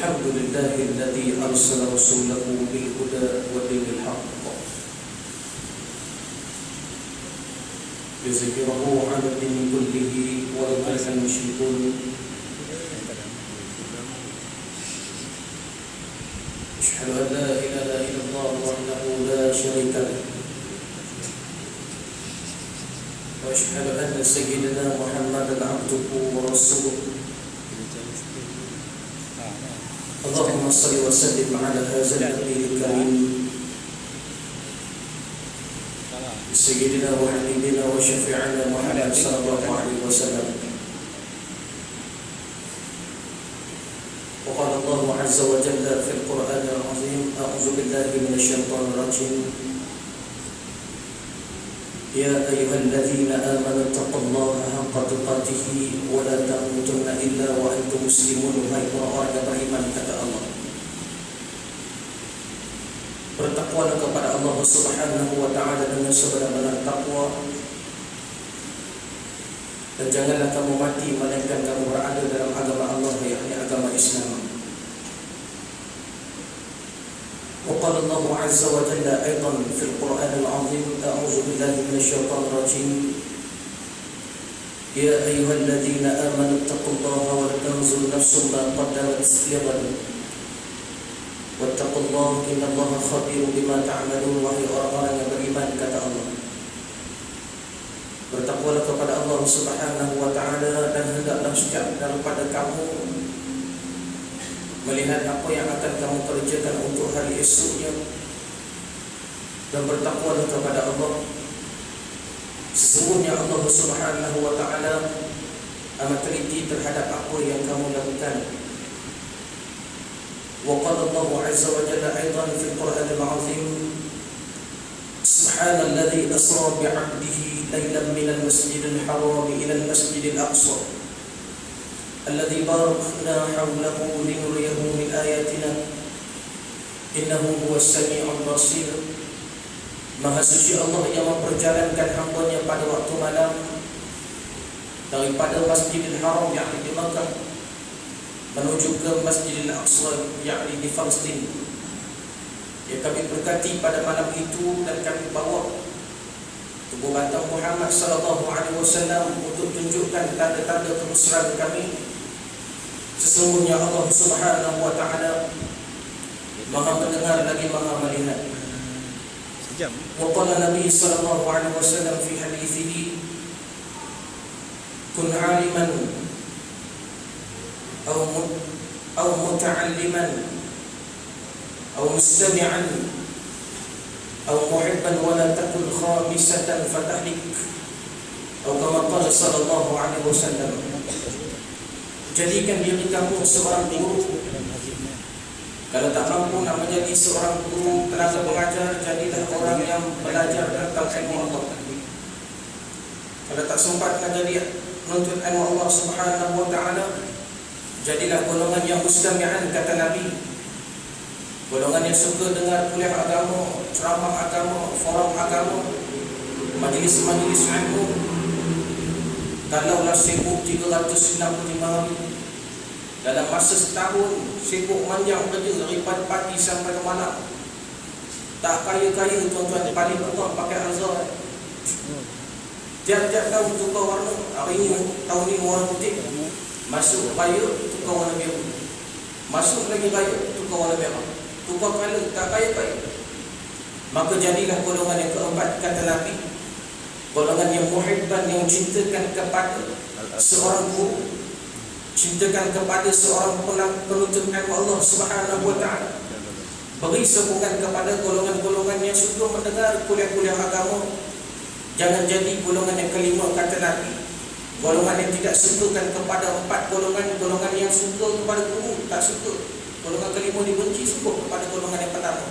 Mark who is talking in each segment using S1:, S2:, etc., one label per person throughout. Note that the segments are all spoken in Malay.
S1: الحمد لله الذي أرسل رسوله بالهدى ودين الحق ليظهره على الدين كله ولو كره المشركون. أشهد أن لا إله إلا الله وحده لا شريك له وأشهد أن سيدنا محمدا عبده ورسوله. اللهم صل وسلم على هذا النبي الكريم سيدنا وحبيبنا وشفيعنا محمد صلى الله عليه وسلم. وقال الله عز وجل في القرآن العظيم: أعوذ بالله من الشيطان الرجيم. يا أيها الذين آمنوا اتقوا الله حق تقاته ولا تموتن إلا وأنتم مسلمون. Hai orang-orang yang beriman, kata Allah, bertakwalah kepada Allah Subhanahu wa taala dengan sebenar-benar takwa, dan janganlah kamu mati melainkan kamu berada dalam agama Allah, yakni agama Islam. وقال الله عز وجل أيضا في القرآن العظيم: أعوذ بالله من الشيطان الرجيم. يا أيها الذين آمنوا اتقوا الله ولتنظر نفس ما قدمت لغد واتقوا الله إن الله خبير بما تعملون. Wahai orang-orang yang beriman, kata Allah, bertakwalah kepada Allah Subhanahu wa taala, dan hendaklah setiap daripada kamu melihat apa yang akan kamu kerjakan untuk hari esoknya, dan bertakwalah kepada Allah. Sesungguhnya Allah Subhanahu wa taala amat teliti terhadap apa yang kamu lakukan. Wa qala Allah azza wa jalla aidan fi al-Qur'an al-'azim: Subhanalladzi asra bi 'abdihi laylan min al-masjid al-haram ila al-masjid al-aqsa alladzi barakna hawlahu linuriyahu min ayatina innahu huwas sami'ul basir. Maha suci Allah yang memperjalankan hamba-Nya pada waktu malam daripada Masjidil Haram, yakni di Makkah, menuju ke Masjidil Aqsa, yakni di Palestin. Ya, kami berkati pada malam itu, dan kami bawa tubuh batang Muhammad sallallahu alaihi wasallam untuk tunjukkan tanda-tanda kebesaran kami. Sesungguhnya Allah Subhanahu wa taala Maha mendengar lagi Maha melihat. Waqala Nabi sallallahu alaihi wasallam fi hadithihi: kun 'aliman aw muta'alliman aw mustami'an aw muhibban wa la takun khamisatan fatahlik, atau kama qala sallallahu alaihi wasallam. Jadikan diri kamu seorang guru. Kalau tak mampu nak menjadi seorang guru, tenaga pengajar, jadilah orang yang belajar tentang ilmu Allah. Kalau tak sempat nak jadi menuntut ilmu Allah Subhanahu wa taala, jadilah golongan yang mustami'an, kata Nabi. Golongan yang suka dengar kuliah agama, ceramah agama, forum agama, majlis-majlis ilmu. Kalaulah sibuk 365 hari dalam masa setahun, sibuk manjang kerja daripada pagi sampai ke malam, tak kaya-kaya tuan-tuan, paling kurang pakai azhar. Tiap-tiap tahun tukar warna. Hari ini, tahun ini warna putih, masuk raya tukar warna biru, masuk lagi raya tukar warna merah, tukar kala, tak kaya-kaya. Maka jadilah golongan yang keempat, kata Nabi, golongan yang muhibban, yang cintakan kepada seorang guru, cintakan kepada seorang penuntut ilmu Allah Subhanahu wa taala. Beri sokongan kepada golongan-golongan yang suka mendengar kuliah-kuliah agama. Jangan jadi golongan yang kelima, kata Nabi, golongan yang tidak sukakan kepada empat golongan. Golongan yang suka kepada guru, tak suka. Golongan kelima dibenci, suka kepada golongan yang pertama.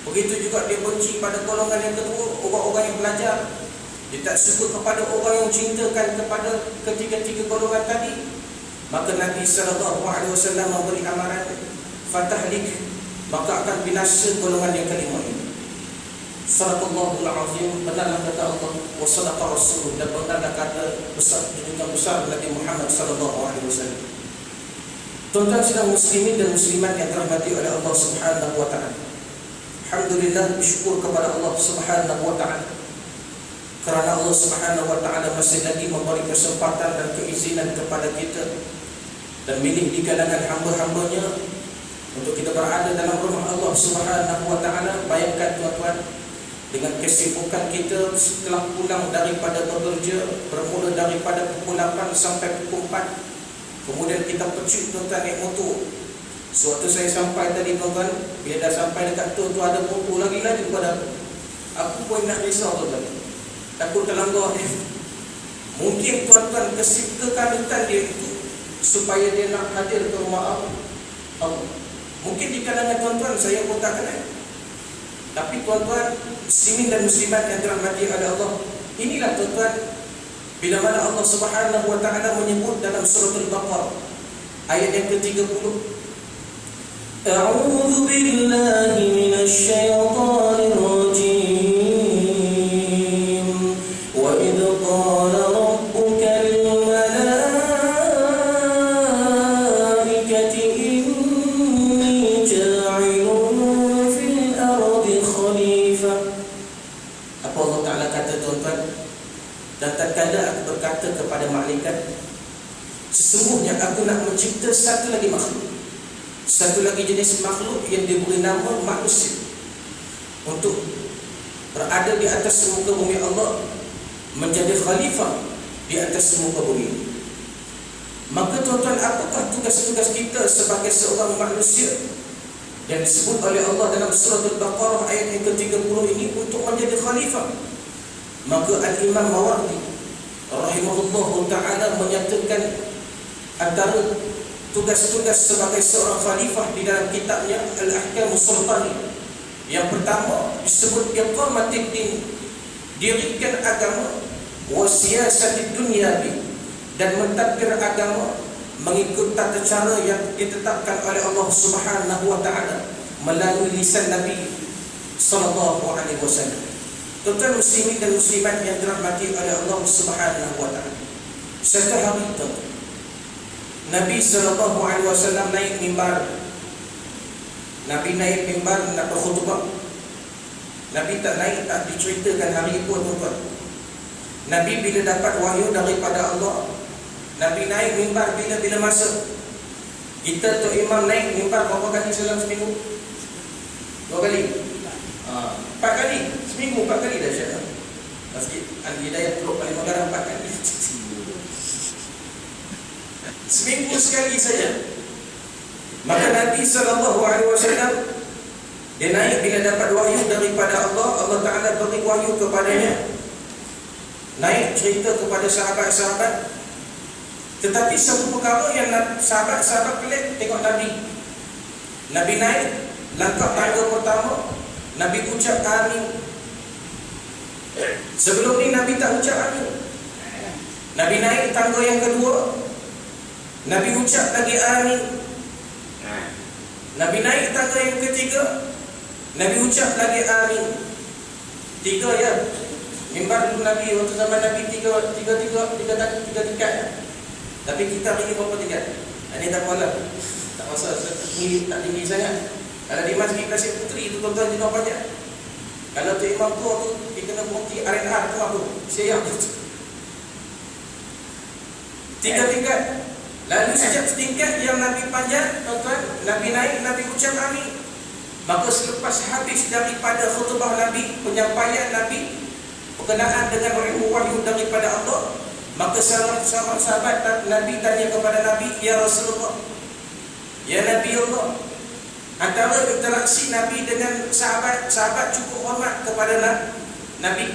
S1: Begitu juga dia benci pada golongan yang kedua, orang-orang yang belajar. Dia tak suka kepada orang yang cintakan kepada ketiga-tiga golongan tadi. Maka Nabi sallallahu alaihi wasallam memberi amaran, fatahlik, maka akan binasa golongan yang kelima ini. Sadaqallahul azim. Benarlah kata Allah, wa sadaqa rasul, dan benarlah kata besar junjungan besar Nabi Muhammad sallallahu alaihi wasallam. Tuan-tuan sedang muslimin dan muslimat yang dirahmati oleh Allah Subhanahu wa taala. Alhamdulillah, bersyukur kepada Allah Subhanahu wa taala kerana Allah Subhanahu wa taala masih lagi memberi kesempatan dan keizinan kepada kita dan milih di kalangan hamba-hambanya untuk kita berada dalam rumah Allah Subhanahu wa taala. Bayangkan tuan-tuan, dengan kesibukan kita setelah pulang daripada bekerja, bermula daripada pukul 8 sampai pukul 4, kemudian kita pecuk tuan-tuan naik motor. Suatu saya sampai tadi tuan-tuan, bila dah sampai dekat tu ada motor lagi pada aku. Aku pun nak risau tuan-tuan, takut terlanggar. Mungkin tuan-tuan kekanutan dia itu supaya dia nak hadir ke rumah Allah. Mungkin di kalangan tuan-tuan saya pun tak kenal. Tapi tuan-tuan muslimin dan muslimat yang dirahmati oleh Allah, inilah tuan-tuan bila mana Allah Subhanahu wa taala menyebut dalam surah Al-Baqarah ayat yang ke-30, A'udzu billahi minasy syaithanir rajim. Wa idh qala rabbuka lil malaikati inni ja'ilun fil ardi khalifah. Apa Allah Taala kata tuan-tuan? Dan tatkala aku berkata kepada malaikat, sesungguhnya aku nak mencipta satu lagi makhluk, satu lagi jenis makhluk yang diberi nama manusia, untuk berada di atas muka bumi Allah, menjadi khalifah di atas muka bumi. Maka tuan-tuan, apakah tugas-tugas kita sebagai seorang manusia yang disebut oleh Allah dalam surah Al-Baqarah ayat yang ke-30 ini untuk menjadi khalifah? Maka Al-Imam Mawardi rahimahullah ta'ala menyatakan antara tugas-tugas sebagai seorang khalifah di dalam kitabnya Al-Ahkam Sultani, yang pertama disebut iqamatid din, dirikan agama, wa siyasatid dunyawi, dan mentadbir agama mengikut tata cara yang ditetapkan oleh Allah Subhanahu wa taala melalui lisan Nabi sallallahu alaihi wasallam. Tuan-tuan muslimin dan muslimat yang dirahmati oleh Allah Subhanahu wa taala, satu hari itu Nabi sallallahu alaihi wasallam naik mimbar. Nabi naik mimbar nak berkhutbah. Nabi tak naik, tak diceritakan hari itu tuan-tuan. Nabi bila dapat wahyu daripada Allah, Nabi naik mimbar bila masa. Kita tu imam naik mimbar berapa kali dalam seminggu? 2 kali. 4 kali. Seminggu 4 kali dah syaitan. Masjid Al-Hidayah Teluk Paling Magaram 4 kali. Seminggu sekali saja. Maka Nabi SAW dia naik bila dapat wahyu daripada Allah. Allah Ta'ala beri wahyu kepadanya, naik cerita kepada sahabat-sahabat. Tetapi satu perkara yang sahabat-sahabat pelik tengok Nabi. Nabi naik langkah tangga pertama, Nabi ucap amin. Sebelum ni Nabi tak ucap amin. Nabi naik tangga yang kedua, Nabi ucap lagi amin. Nabi naik tangga yang ketiga, Nabi ucap lagi amin. 3 ya. Mimbar dulu Nabi waktu zaman Nabi 3 tingkat. Tapi kita hari ni berapa tingkat? Ini tak apalah. Tak pasal tinggi, tak tinggi sangat. Kalau di Masjid Kasih Puteri tu tuan-tuan jenis banyak. Kalau tu imam tua tu dia kena berhenti R&R tu apa? Siap. 3 tingkat. Lalu setiap tingkat yang Nabi panjat, tuan-tuan, Nabi naik, Nabi ucap amin. Maka selepas habis daripada khutbah Nabi, penyampaian Nabi berkenaan dengan ilmu wahyu daripada Allah, maka sahabat Nabi tanya kepada Nabi, ya Rasulullah, ya Nabi Allah, antara interaksi Nabi dengan sahabat cukup hormat kepada Nabi.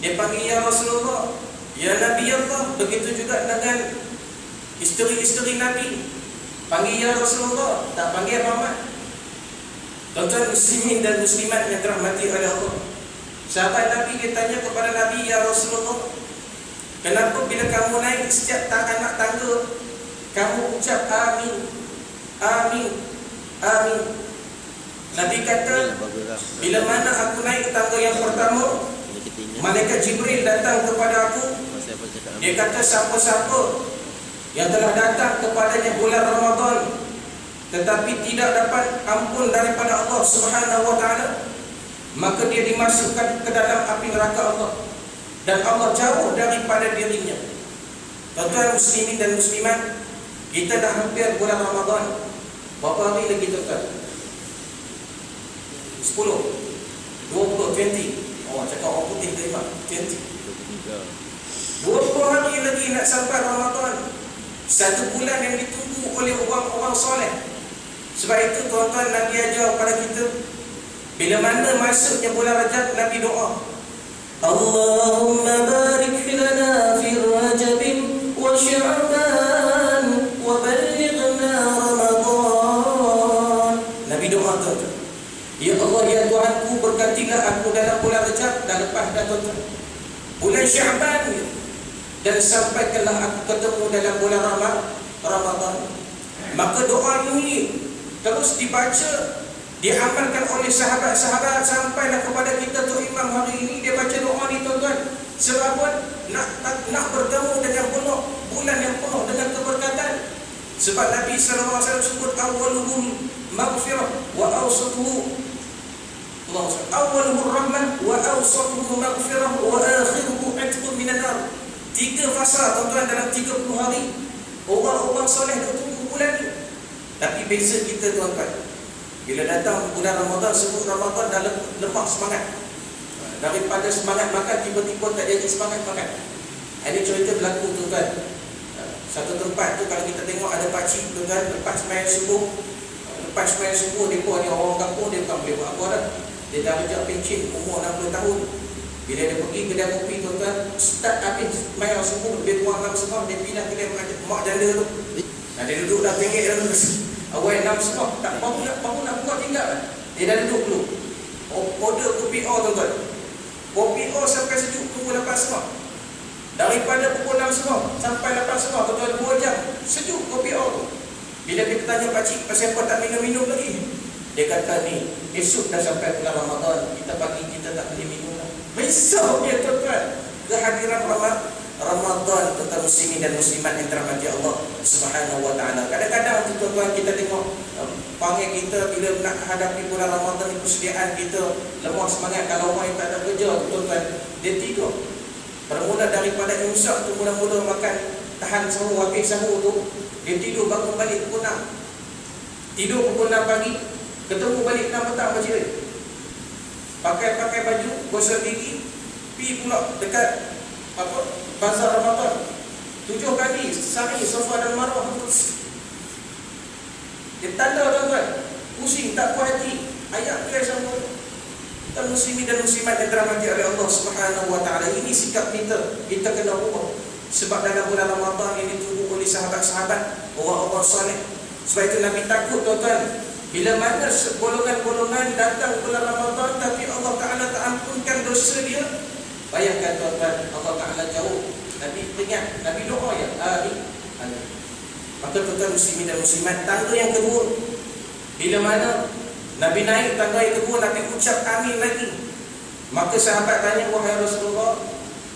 S1: Dia panggil ya Rasulullah, ya Nabi Allah. Begitu juga dengan isteri-isteri Nabi, panggil ya Rasulullah, tak panggil Muhammad. Tuan-tuan muslimin dan muslimat yang dirahmati oleh Allah, sahabat Nabi dia tanya kepada Nabi, ya Rasulullah, kenapa bila kamu naik setiap anak tangga kamu ucap amin, amin, amin? Nabi kata, bila mana aku naik tangga yang pertama, malaikat Jibril datang kepada aku. Dia kata, siapa-siapa yang telah datang kepadanya bulan Ramadan tetapi tidak dapat ampun daripada Allah Subhanahu wa taala, maka dia dimasukkan ke dalam api neraka Allah dan Allah jauh daripada dirinya. Tuan-tuan muslimin dan muslimat, kita dah hampir bulan Ramadan. Berapa hari lagi tuan-tuan? 10, 20, 20. Oh, cakap orang putih terima 20. 20 hari lagi nak sampai Ramadan. Satu bulan yang ditunggu oleh orang-orang soleh. Sebab itu tuan-tuan, Nabi ajar pada kita, bila mana masuknya bulan Rajab, Nabi doa, Allahumma barik lana fi Rajab wa Sya'ban wa ballighna Ramadan. Nabi doa tuan-tuan, ya Allah, ya Tuhanku, berkatilah aku dalam bulan Rajab dan lepas dah tuan-tuan bulan Sya'ban, dan sampaikanlah aku ketemu dalam bulan Ramadan. Maka doa ini terus dibaca, diamalkan oleh sahabat-sahabat sampailah kepada kita tu Imam hari ini. Dia baca doa ni tuan-tuan. Sebab apa? Nak bertemu dengan bulan yang penuh dengan keberkatan. Sebab Nabi SAW sebut awwaluhum maghfirah wa awsatuhu awwaluhur rahmah wa awsatuhu maghfirah wa akhiruhu itqun minan nar. 3 fasa tuan-tuan dalam 30 hari. Orang-orang soleh tunggu bulan ni. Tapi biasa kita tuan-tuan, bila datang bulan Ramadan, sebut Ramadan dah lepas semangat. Daripada semangat makan, tiba-tiba tak jadi semangat makan. Ada cerita berlaku tuan-tuan. Satu tempat tu kalau kita tengok ada pakcik tuan-tuan, lepas sembahyang subuh, dia pun ni orang kampung, dia bukan boleh buat apa dah. Dia dah rejak pencin umur 60 tahun. Bila dia pergi kedai kopi tuan-tuan, start habis sembahyang subuh, lebih kurang 6 setengah, dia pindah kedai mak janda tu. Dia duduk dah pinggir dah terus. Awal 6 setengah, tak baru nak buka tinggal. Dia dah duduk dulu. Order kopi O tuan-tuan. Kopi O sampai sejuk pukul 8 setengah. Daripada pukul 6 setengah sampai 8 setengah tuan-tuan, 2 jam sejuk kopi O tu. Bila kita tanya pakcik, pasal apa tak minum-minum lagi? Dia kata ni, esok dah sampai bulan Ramadan, kita pagi kita tak boleh minum lah. Besok dia tuan-tuan, kehadiran Ramadan tentang muslimin dan muslimat yang dirahmati Allah Subhanahu wa taala. Kadang-kadang tuan-tuan kita tengok panggil kita bila nak hadapi bulan Ramadan ni, persediaan kita lemah semangat. Kalau orang yang tak ada kerja tuan-tuan, dia tidur. Bermula daripada imsak tu, mula-mula makan, tahan sahur, habis sahur tu, dia tidur, bangun balik pukul 6. Tidur pukul 6 pagi, ketemu balik 6 petang masjid. Pakai baju, gosok gigi, pergi pula dekat bazar Ramadan 7 kali sa'i Safa dan Marwah. Dia tanda tuan-tuan, pusing tak puas hati, ayat dia sama. Dan muslimin dan muslimat yang dirahmati oleh Allah Subhanahu wa taala, ini sikap kita kena ubah. Sebab dalam bulan Ramadan ini ditunggu oleh sahabat-sahabat, orang-orang soleh. Sebab itu Nabi takut tuan-tuan, bila mana golongan-golongan datang bulan Ramadan tapi Allah Taala tak ampunkan dosa dia. Bayangkan tuan-tuan, Allah Ta'ala jauh. Nabi ingat, Nabi doa ya, amin. Maka tuan-tuan muslimin dan muslimat, tangga yang kedua, bila mana Nabi naik tangga yang kedua, Nabi ucap amin lagi. Maka sahabat tanya, wahai Rasulullah,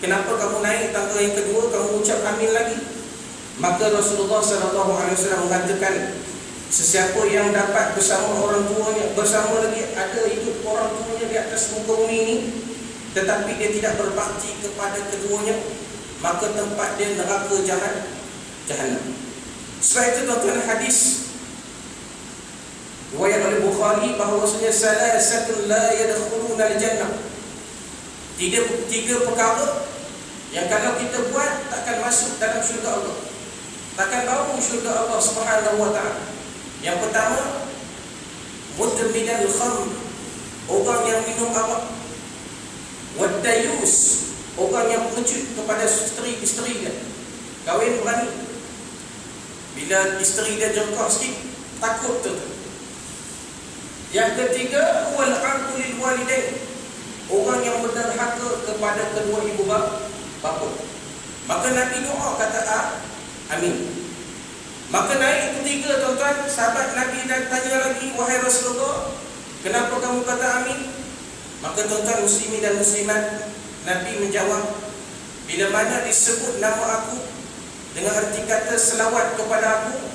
S1: kenapa kamu naik tangga yang kedua, kamu ucap amin lagi? Maka Rasulullah SAW mengatakan, sesiapa yang dapat bersama orang tuanya, bersama lagi ada hidup orang tuanya di atas muka bumi ini, tetapi dia tidak berbakti kepada keduanya, maka tempat dia neraka Jahannam. Sebab itu tuan-tuan, hadis riwayat oleh Bukhari bahawasanya salasatun la yadkhuluna al-jannah. Tiga perkara yang kalau kita buat takkan masuk dalam syurga Allah, takkan bau syurga Allah Subhanahu wa taala. Yang pertama, mudminul khamr, orang yang minum arak. Wadayus, orang yang pengecut kepada isteri dia. Kahwin berani, bila isteri dia jengkak sikit, takut tu. Yang ketiga, wal aqulil walidain, orang yang berderhaka kepada kedua ibu bapa. Maka Nabi doa kata amin. Maka naik ketiga tuan-tuan, sahabat Nabi dan tanya lagi, wahai Rasulullah, kenapa kamu kata amin? Maka tuan-tuan muslimin dan muslimat, Nabi menjawab, bila mana disebut nama aku dengan erti kata kata selawat kepada aku,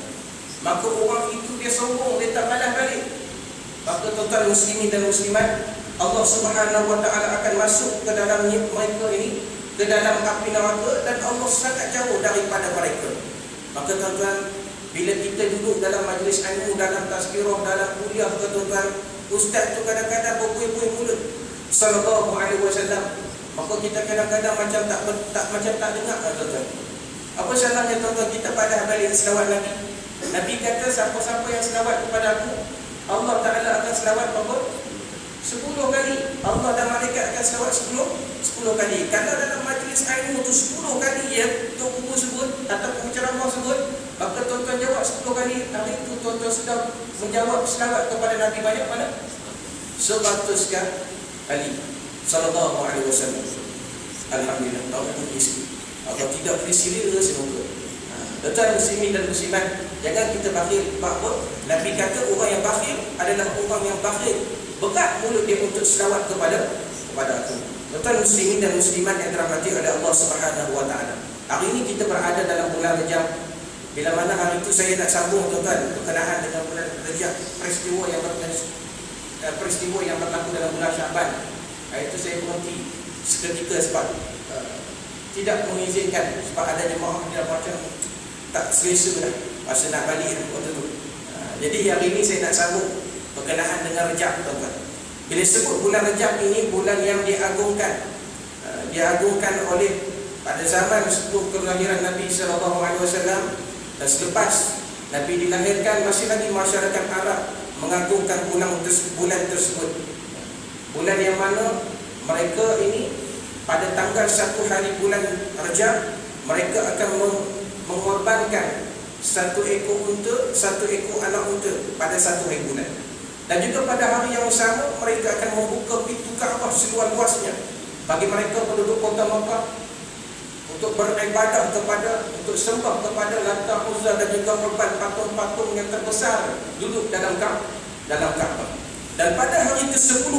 S1: maka orang itu dia sombong, dia tak balas balik. Maka tuan-tuan muslimin dan muslimat, Allah Subhanahu wa taala akan masuk ke dalamnya mereka ini, ke dalam api neraka, dan Allah sangat jauh daripada mereka. Maka tuan-tuan, bila kita duduk dalam majlis ilmu, dalam tazkirah, dalam kuliah, tuan-tuan, ustaz tu kadang-kadang berbuih-buih mulut sallallahu alaihi wasallam, maka kita kadang-kadang macam tak dengar, tuan-tuan. Apa salahnya tuan-tuan kita pada balik selawat Nabi? Nabi kata siapa-siapa yang selawat kepada aku, Allah Ta'ala akan selawat berapa? 10 kali. Allah dan malaikat akan selawat 10 kali. Kalau dalam majlis ilmu tu 10 kali ya Tok Guru sebut atau penceramah sebut, maka tuan-tuan jawab 10 kali, hari itu tuan-tuan sudah menjawab selawat kepada Nabi banyak mana? 100 kali sallallahu alaihi wasallam. Alhamdulillah. Allah isi. Kalau tidak berisilir semoga. Tuan-tuan muslimin dan muslimat, jangan kita bakhil. Bahawa Nabi kata orang yang bakhil adalah orang yang bakhil, berat mulut dia untuk selawat kepada aku. Tuan-tuan muslimin dan muslimat yang dirahmati oleh Allah Subhanahu wa taala. Hari ini kita berada dalam bulan Rejab. Bila mana hari itu saya nak sambung tuan-tuan berkenaan dengan bulan Rejab, peristiwa yang berlaku dalam bulan Syaban. Itu saya berhenti seketika sebab tidak mengizinkan, sebab ada jemaah dia macam tak selesa dah masa nak balik waktu tu. Jadi hari ini saya nak sambung berkenaan dengan Rejab, tuan-tuan. Bila sebut bulan Rejab ini bulan yang diagungkan, oleh pada zaman sebelum kelahiran Nabi SAW dan selepas Nabi dilahirkan, masih lagi masyarakat Arab mengagungkan bulan tersebut. Bulan yang mana mereka ini pada tanggal 1 hari bulan Rejab, mereka akan mengorbankan 1 ekor unta, 1 ekor anak unta pada 1 hari bulan. Dan juga pada hari yang sama mereka akan membuka pintu Kaabah seluas-luasnya bagi mereka penduduk kota Makkah untuk beribadah untuk sembah kepada Lata, Uzza dan juga korban patung-patung yang terbesar duduk dalam Kaabah. Dan pada hari ke-10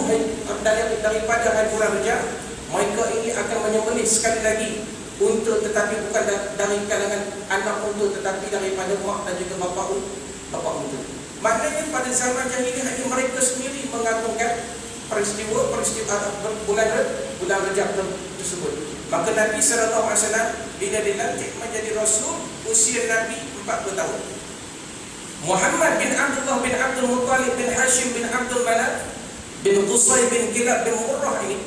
S1: daripada hari bulan Rejab, mereka ini akan menyembelih sekali lagi unta, tetapi bukan dari kalangan anak unta, tetapi daripada mak dan juga bapa unta. Maknanya pada zaman jahiliyah mereka sendiri mengagungkan peristiwa bulan Rejab tersebut. Maka Nabi SAW bila dilantik menjadi Rasul, usia Nabi 40 tahun. Muhammad bin Abdullah bin Abdul Muttalib bin Hashim bin Abdul Manaf bin Qusay bin Kilab bin Murrah ini,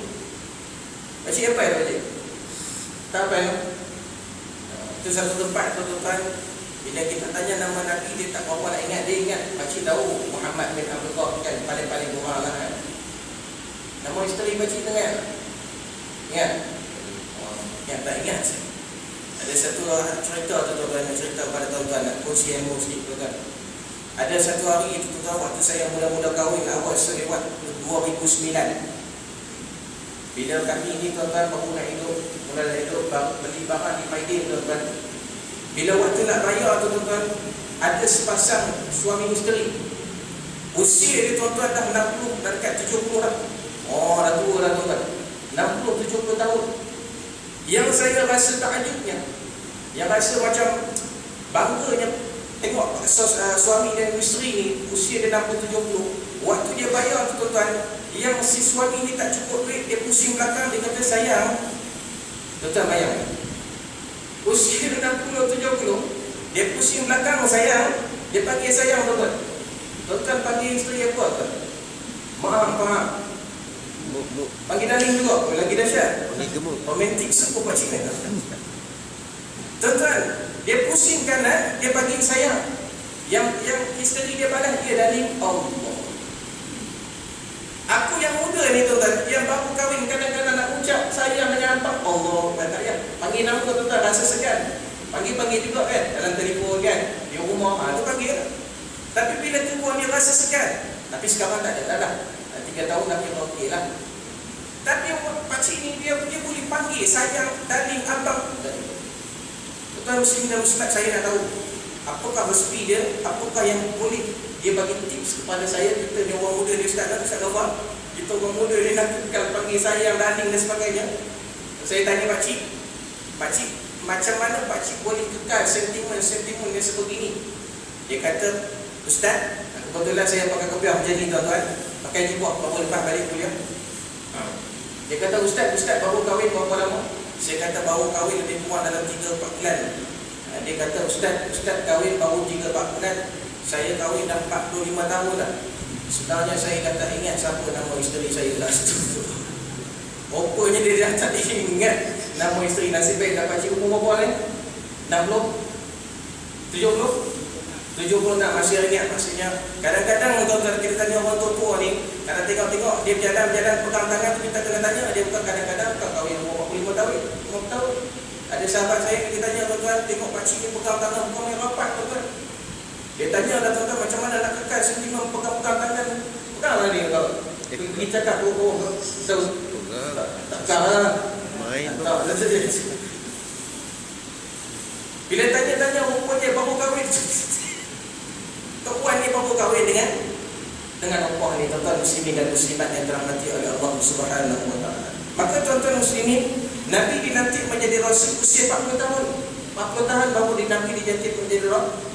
S1: Pakcik apa ya Pakcik? Tak apa ya? Itu satu tempat tuan-tuan, bila kita tanya nama Nabi, dia tak berapa nak ingat. Dia ingat, Pakcik tahu Muhammad bin Abdullah kan, paling-paling murah lah kan. Nama isteri Pakcik ingat? Ingat? Yang tak ingat. Ada satu cerita tuan-tuan, cerita pada tuan-tuan, nak kongsi ilmu sedikit tuan-tuan. Ada satu hari itu tuan-tuan, waktu saya mula-mula kahwin, awal selewat 2009. Bila kami ini tuan-tuan baru nak hidup, beli barang di Maidin tuan-tuan. Bila waktu nak raya tuan-tuan, ada sepasang suami isteri. Usia dia tuan-tuan dah 60, dah dekat 70 dah. Oh, dah tua dah tuan-tuan, 60-70 tahun. Yang saya rasa takjubnya, yang rasa macam bangganya, tengok suami dan isteri ni usia dia 60-70. Waktu dia bayar tuan-tuan, yang si suami ni tak cukup duit, dia pusing belakang, dia kata sayang. Tuan-tuan bayang, usia dia 60-70, dia pusing belakang sayang, dia panggil sayang tuan-tuan. Tuan-tuan panggil isteri apa tuan? Maaf. Panggil darling juga, lagi dahsyat. Romantik sekali Pakcik ni. Tuan-tuan, dia pusing kanan, dia panggil sayang. Yang isteri dia balas dia darling. Allah. Aku yang muda ni tuan-tuan, yang baru kahwin, kadang-kadang nak ucap sayang dengan apa? Allah, tak ya. Panggil nama tuan-tuan rasa segan. Panggil juga kan dalam telefon kan, di rumah tu panggil. Tapi bila tu ni rasa segan. Tapi sekarang tak ada dah. 3 tahun dah kira okey lah. Tapi Pakcik ni dia boleh panggil sayang, darling, abang. Tuan muslim dan muslimat, saya nak tahu apakah resepi dia, apakah yang boleh dia bagi tips kepada saya. Kita ni orang muda, dia Ustaz Ghaffar, kita orang muda dia nak panggil sayang, darling dan sebagainya. Saya tanya Pakcik, macam mana pakcik boleh kekal sentimen dia sebegini? Dia kata, Ustaz, kebetulan saya pakai kopiah macam ni tuan-tuan, pakai jubah baru lepas balik kuliah. Dia kata, Ustaz baru kahwin berapa lama? Saya kata baru kahwin lebih kurang dalam 3-4 bulan. Dia kata, Ustaz kahwin baru 3-4 bulan. Saya kahwin dah 45 tahun dah. Sebenarnya saya kata ingat siapa nama isteri saya dah situ. Rupanya dia dah tak ingat nama isteri. Nasib baik dapat cikgu umur berapa ni? 60? 70 tak masih ingat. Maksudnya kadang-kadang tuan-tuan kita tanya orang tua ni, kadang tengok dia berjalan pegang tangan tu, kita kena tanya dia bukan kadang-kadang kau kahwin umur 45 tahun, 50 tahun. Ada sahabat saya kita tanya tuan-tuan, tengok pakcik ni pegang tangan bukan yang rapat tuan-tuan. Dia tanya lah tuan-tuan, macam mana nak kekal sentimen pegang-pegang tangan. Peganglah dia kau. Kita tak tahu tak kalah main tu. Bila tanya rupanya baru kahwin. Perempuan ni baru kahwin dengan perempuan ni, tuan-tuan muslimin dan muslimat yang dirahmati oleh Allah Subhanahu wa taala. Maka tuan-tuan muslimin, Nabi dilantik menjadi rasul usia 40 tahun. 40 tahun baru Nabi dilantik menjadi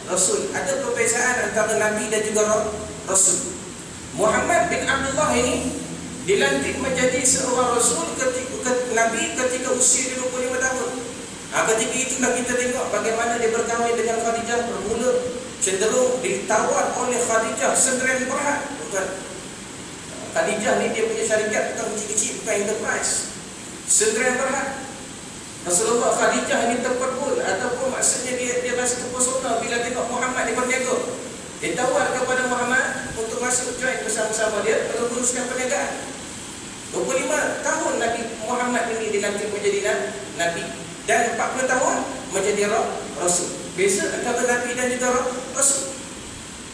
S1: rasul. Ada perbezaan antara Nabi dan juga rasul. Muhammad bin Abdullah ini dilantik menjadi seorang rasul ketika Nabi ketika usia 25 tahun. Ketika itulah kita tengok bagaimana dia berkahwin dengan Khadijah. Bermula cenderung ditawar oleh Khadijah Sdn Bhd. Khadijah ni dia punya syarikat bukan kecil-kecil, bukan enterprise. Sdn Bhd. Rasulullah Khadijah ni terpedul ataupun maksudnya dia rasa terpesona bila tengok Muhammad di berniaga. Dia tawar kepada Muhammad untuk masuk join bersama-sama dia untuk uruskan perniagaan. 25 tahun Nabi Muhammad ini dilantik menjadi Nabi dan 40 tahun menjadi Rasul. Beza antara Nabi dan juga Rasul.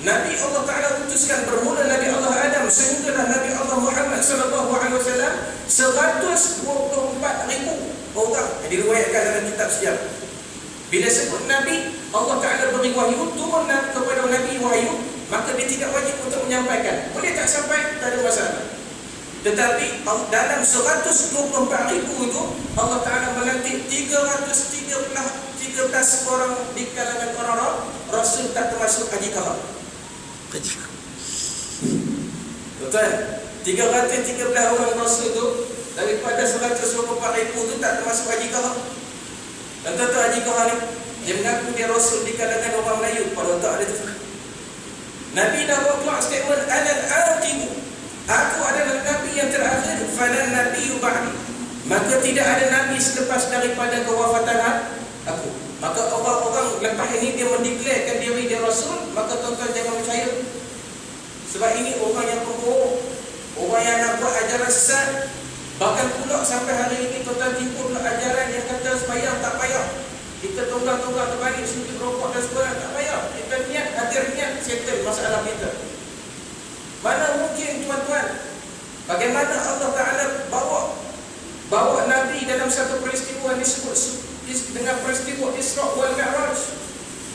S1: Nabi Allah Ta'ala utuskan bermula Nabi Allah Adam sehinggalah Nabi Allah Muhammad SAW 124,000 orang. Diriwayatkan dalam kitab sejarah. Bila sebut Nabi, Allah Ta'ala beri wahyu, turun kepada Nabi wahyu, maka dia tidak wajib untuk menyampaikan. Boleh tak sampai, tak ada masalah. Tetapi dalam 124,000 itu Allah Ta'ala melantik 313 orang di kalangan orang Rasul tak termasuk Haji Kamal. Betul? 313 orang Rasul itu daripada 124,000 itu tak termasuk Haji Kamal. Dan tentu Haji Kamal ni dia mengaku dia Rasul di kalangan orang Melayu. Pada tak ada tu. Nabi dah buat keluar statement Al-Aqibu, aku adalah Nabi yang terakhir. Falan Nabi ba'di, maka tidak ada Nabi selepas daripada kewafatan aku. Maka orang-orang lepas ini dia mendeklarkan diri dia Rasul, maka tuan-tuan jangan percaya. Sebab ini orang yang pembohong, orang yang nak buat ajaran sesat. Bahkan pula sampai hari ini tuan-tuan timbul ajaran yang kata sembahyang tak payah. Kita tunggang-tunggang terbalik sujud rokok dan sebagainya tak payah. Kita niat, hadir niat, settle masalah kita. Mana mungkin tuan-tuan? Bagaimana Allah Ta'ala bawa Nabi dalam satu peristiwa yang disebut dengan peristiwa Isra wal Mi'raj.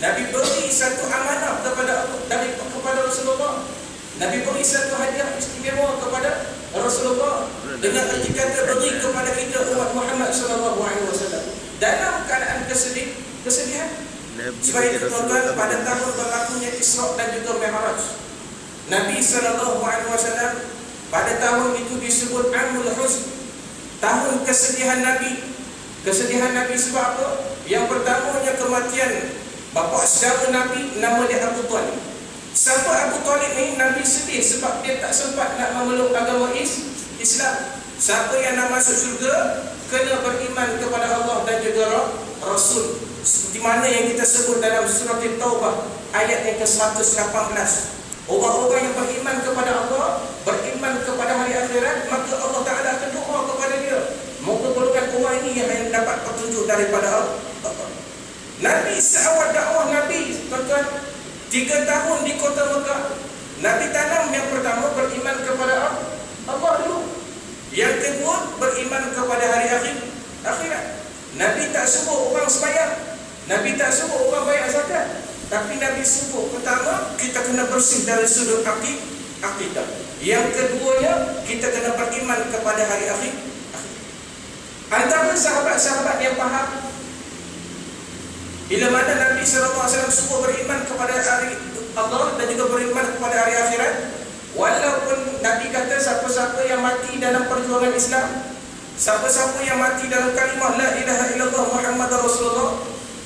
S1: Nabi beri satu amanah kepada Rasulullah. Nabi beri satu hadiah istimewa kepada Rasulullah dengan arti kata beri kepada kita umat Muhammad SAW dalam keadaan kesedihan. Sebab itu tuan-tuan, pada tahun berlakunya Isra dan juga Mi'raj, Nabi SAW pada tahun itu disebut Amul Huzn, tahun kesedihan Nabi. Kesedihan Nabi sebab apa? Yang pertamanya kematian bapa saudara Nabi, nama dia Abu Talib. Siapa Abu Talib ni? Nabi sedih sebab dia tak sempat nak memeluk agama Islam. Siapa yang nak masuk syurga kena beriman kepada Allah dan juga Rasul. Seperti mana yang kita sebut dalam surah At-Taubah ayat yang ke-118. Orang-orang yang beriman kepada Allah, beriman kepada hari akhirat, maka Allah Ta'ala akan doa kepada dia, moga golongan umat ini yang dapat petunjuk daripada Allah. Nabi seawal dakwah Nabi, tuan-tuan, 3 tahun di kota Mekah. Nabi tanam yang pertama beriman kepada Allah dulu. Yang kedua beriman kepada hari akhirat. Nabi tak suruh orang sembahyang, Nabi tak suruh orang bayar zakat, tapi Nabi suruh pertama kita kena bersih dari sudut akidah. Yang keduanya kita kena beriman kepada hari akhir. Antara sahabat-sahabat yang faham Bila mana Nabi SAW suruh beriman kepada hari Allah dan juga beriman kepada hari akhirat, walaupun Nabi kata siapa-siapa yang mati dalam perjuangan Islam, siapa-siapa yang mati dalam kalimah la ilaha illallah Muhammad Rasulullah,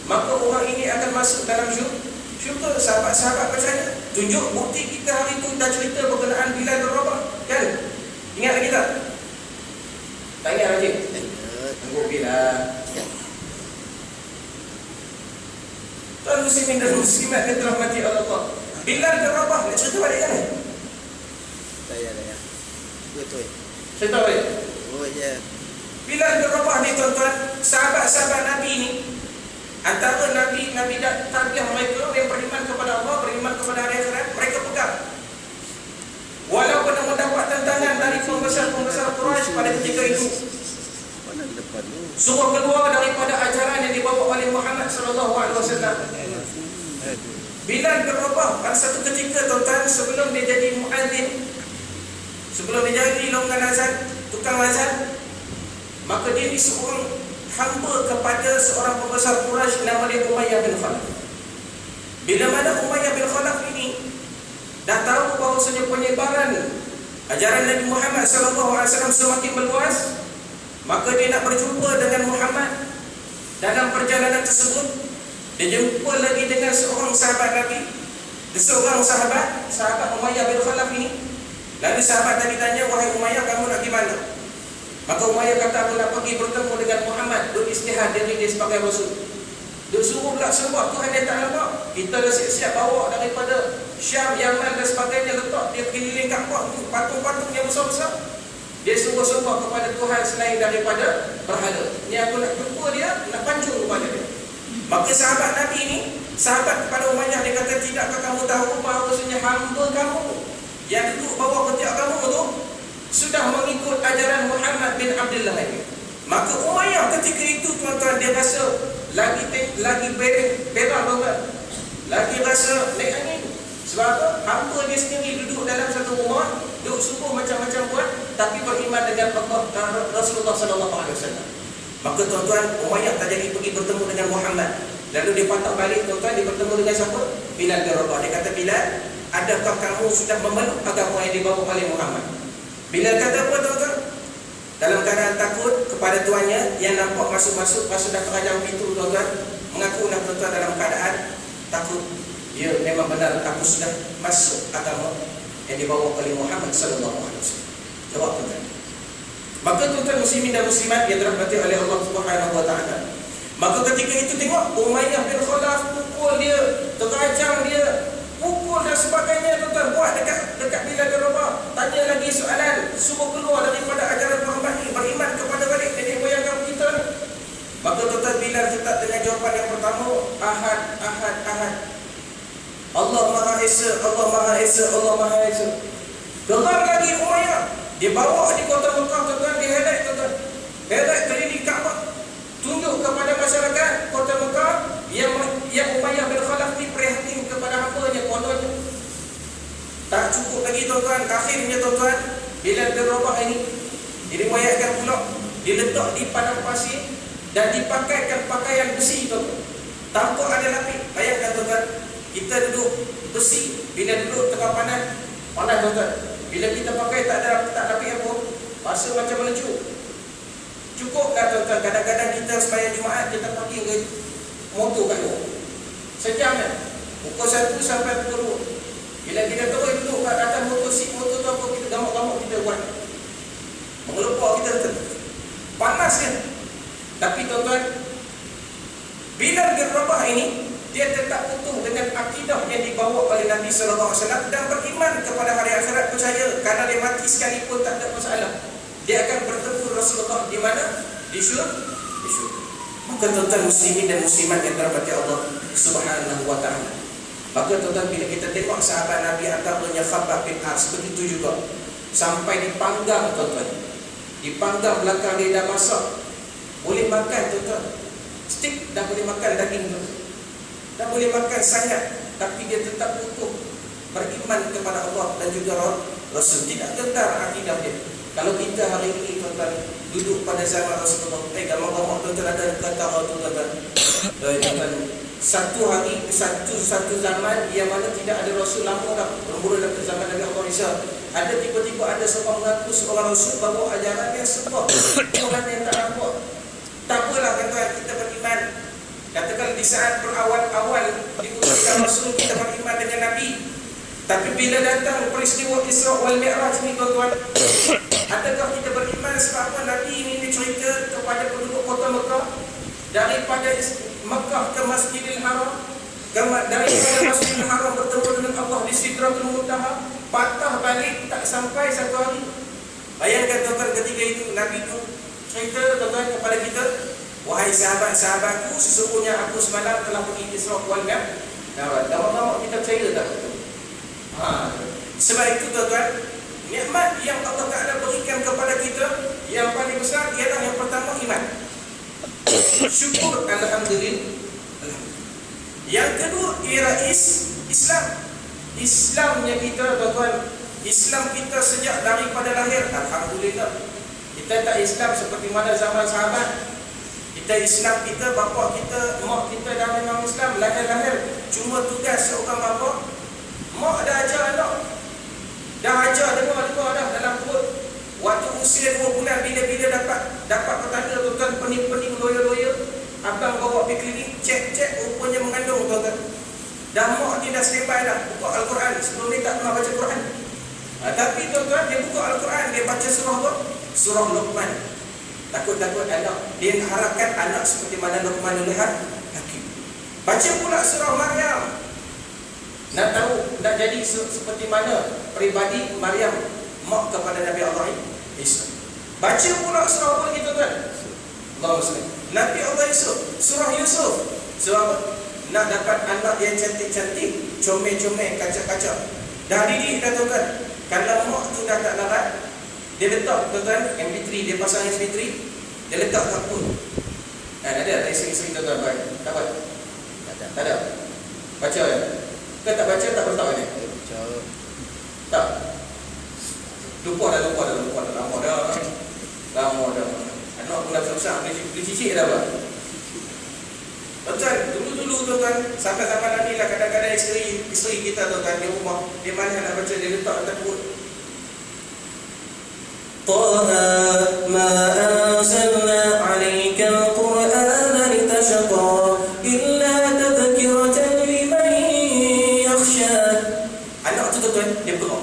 S1: maka orang ini akan masuk dalam syurga. Sahabat-sahabat percaya. Tunjuk bukti kita hari itu dah cerita berkenaan Bilal bin Rabah, kan? Ingat lagi tak? Tak ingat lagi? Tunggu Bilal. Tuan muslimin dan muslimat yang dirahmati Allah. Bilal bin Rabah, nak cerita balik kan?
S2: Tak ya. Betul.
S1: Cerita balik.
S2: Oh ya.
S1: Bilal bin Rabah ni tuan-tuan, sahabat-sahabat Nabi ni, antara Nabi dah tarbiyah mereka yang beriman kepada Allah, beriman kepada hari akhirat, mereka pegang. Walaupun mendapat tantangan dari pembesar-pembesar Quraisy pada ketika itu, suruh keluar daripada ajaran yang dibawa oleh Muhammad sallallahu alaihi wasallam. Bilal bin Rabah pada satu ketika tuan-tuan, sebelum dia jadi muadzin, sebelum dia jadi longgan azan, tukang azan, maka dia ni seorang hamba kepada seorang pembesar Quraisy nama dia Umayyah bin Khalaf. Bila mana Umayyah bin Khalaf ini dah tahu bahawasanya penyebaran ajaran Nabi Muhammad SAW semakin meluas, maka dia nak berjumpa dengan Muhammad. Dalam perjalanan tersebut, dia jumpa lagi dengan seorang sahabat Nabi, seorang sahabat Umayyah bin Khalaf ini. Lalu sahabat tadi tanya, wahai Umayyah, kamu nak pergi mana? Maka Umayyah kata, aku nak pergi bertemu dengan Muhammad, duk istihad diri dia sebagai Rasul. Dia suruh pula sembah Tuhan dia tak nampak. Kita dah siap-siap bawa daripada Syam, Yaman dan sebagainya, letak dia keliling Kaabah, patung-patung yang besar-besar. Dia suruh sembah kepada Tuhan selain daripada berhala. Ni aku nak jumpa dia, nak pancung kepada dia. Maka sahabat Nabi ni, sahabat kepada Umayyah, dia kata, tidakkah kamu tahu bahawasanya hamba kamu yang duduk bawah ketiak kamu tu sudah mengikut ajaran Muhammad bin Abdullah ini. Maka Umayyah ketika itu tuan-tuan, dia rasa lagi berah banget, lagi rasa naik angin. Sebab apa? Hamba dia sendiri duduk dalam satu rumah, duduk subuh macam-macam buat, tapi beriman dengan Allah dan Rasulullah SAW. Maka tuan-tuan, Umayyah tak jadi pergi bertemu dengan Muhammad. Lalu dia patah balik tuan-tuan, dia bertemu dengan siapa? Bilal bin Rabah. Dia kata, Bilal, adakah kamu sudah memeluk agama yang dibawa oleh Muhammad? Bilal kata apa tuan-tuan? Dalam keadaan takut kepada tuannya yang nampak masuk-masuk, pas sudah terajam pintu tuan-tuan, mengaku nak tuan-tuan dalam keadaan takut. Ya, memang benar, aku sudah masuk agama yang dibawa oleh Muhammad sallallahu alaihi wasallam. Jawab tuan-tuan. Maka tuan-tuan muslimin dan muslimat yang dirahmati oleh Allah Subhanahu wa taala. Maka ketika itu tengok Umayyah bin Khalaf pukul dia, terajam dia, pukul dan sebagainya tuan-tuan, buat dekat Bilal bin Rabah, tanya lagi soalan, suruh keluar daripada ajaran Muhammad ni, beriman kepada balik nenek moyang kamu kita ni. Maka tuan-tuan, Bilal tetap dengan jawapan yang pertama, ahad. Allah Maha Esa, Allah Maha Esa, Allah Maha Esa. Geram lagi Umayyah, dia bawa di kota Mekah tuan-tuan, dia highlight tuan-tuan, highlight keliling Kaabah, tunjuk kepada masyarakat kota Mekah yang Umayyah bin Khalaf ni prihatin kepada hambanya, kononnya. Tak cukup lagi tuan-tuan, akhirnya tuan-tuan, Bilal bin Rabah ini diriwayatkan pula diletak di padang pasir dan dipakaikan pakaian besi tuan-tuan, tanpa ada lapis. Bayangkan tuan-tuan, kita duduk besi, bila duduk tengah panas tuan-tuan, bila kita pakai tak lapis apa, rasa macam melecup. Cukup tak tuan-tuan? Kadang-kadang kita supaya Jumaat kita pergi ke motor kat luar, sejam kan, pukul 1 sampai pukul 2. Bila kita terus duduk kat atas motor tu apa, kita gamak-gamak kita buat, mengelepok kita panas kan. Tapi tuan-tuan, Bilal bin Rabah ini, dia tetap utuh dengan akidah yang dibawa oleh Nabi SAW dan beriman kepada hari akhirat, percaya karena dia mati sekalipun tak ada masalah, dia akan bertemu Rasulullah di mana? Di syurga. Maka tuan-tuan muslimin dan muslimat yang dirahmati Allah Subhanahu wa taala. Maka tuan-tuan, bila kita tengok sahabat Nabi antaranya Khabbab bin Ars, begitu juga sampai dipanggang tuan-tuan, dipanggang belakang dia dah masak, boleh makan tuan-tuan, stik dah boleh makan daging tu, dah boleh makan sangat, tapi dia tetap utuh beriman kepada Allah dan juga Rasul, tidak gentar akidah dia. Kalau kita hari ini tuan-tuan duduk pada zaman Rasulullah, gamak-gamak tuan-tuan ada kata tu tuan-tuan, tuan-tuan satu hari, satu zaman yang mana tidak ada Rasul lama dah, bermula dari zaman Nabi Allah Isa. Ada tiba-tiba ada seorang mengaku seorang Rasul bawa ajaran yang sebab orang yang tak nampak. Tak apalah tuan-tuan, kita beriman. Katakan di saat berawal-awal diutuskan Rasul, kita beriman dengan Nabi. Tapi bila datang peristiwa Isra wal Mi'raj ni tuan-tuan, adakah kita beriman sebab apa Nabi ini cerita kepada penduduk kota Mekah daripada Mekah ke Masjidil Haram, daripada Masjidil Haram bertemu dengan Allah di Sidratul Muntaha, patah balik tak sampai satu hari. Bayangkan tuan-tuan, ketika itu Nabi itu cerita tuan-tuan kepada kita, wahai sahabat-sahabatku, sesungguhnya aku semalam telah pergi Isra wal Mi'raj. Lama-lama kita percaya tak? Sebab itu tuan-tuan, nikmat yang Allah Ta'ala berikan kepada kita yang paling besar ialah yang pertama iman. Syukur alhamdulillah. Yang kedua ialah Islam. Islamnya kita tuan-tuan, Islam kita sejak daripada lahir, alhamdulillah. Kita tak Islam seperti mana zaman sahabat. Kita Islam, kita bapa kita, mak kita dah memang Islam lahir-lahir. Cuma tugas seorang bapa, mak dah ajar anak, dah ajar dengar dah dalam perut. Waktu usia 2 bulan, bila-bila dapat petanda tuan-tuan, pening-pening loya-loya, abang bawa pergi klinik, cek rupanya mengandung tuan-tuan. Dah mak dia dah standby dah buka Al-Quran. Sebelum ni tak pernah baca Quran. Tapi tuan-tuan, dia buka Al-Quran, dia baca surah apa? Surah Luqman. Takut-takut anak, dia harapkan anak seperti mana Luqman melihat Hakim. Baca pula surah Maryam, nak tahu, nak jadi seperti mana peribadi Maryam, mak kepada Nabi Allah Isa. Baca pula surah apa lagi tuan-tuan? Allahumma salli. Nabi Allah Yusuf, surah Yusuf. Surah apa? Nak dapat anak yang cantik-cantik, comel-comel, kacak-kacak. Dah didik dah tuan-tuan. Kalau mak tu dah tak larat, dia letak tuan-tuan MP3, dia pasang MP3, dia letak kat pun. Ada tak isteri-isteri tuan-tuan? Dapat? Tak ada. Baca kan? Kita tak baca, tak bertak kan? Tak. Lupa dah. Lama dah. Anak pula besar, beli cicik dah apa? Tuan-tuan, dulu tuan-tuan, sampai-sampai nanti lah kadang-kadang isteri kita tuan-tuan di rumah, dia mana nak baca, dia letak atas perut. Taha ma anzalna 'alaikal Qur'ana litashqa illa tadhkiratan liman yakhsha. Anak tu tuan-tuan, dia bergerak.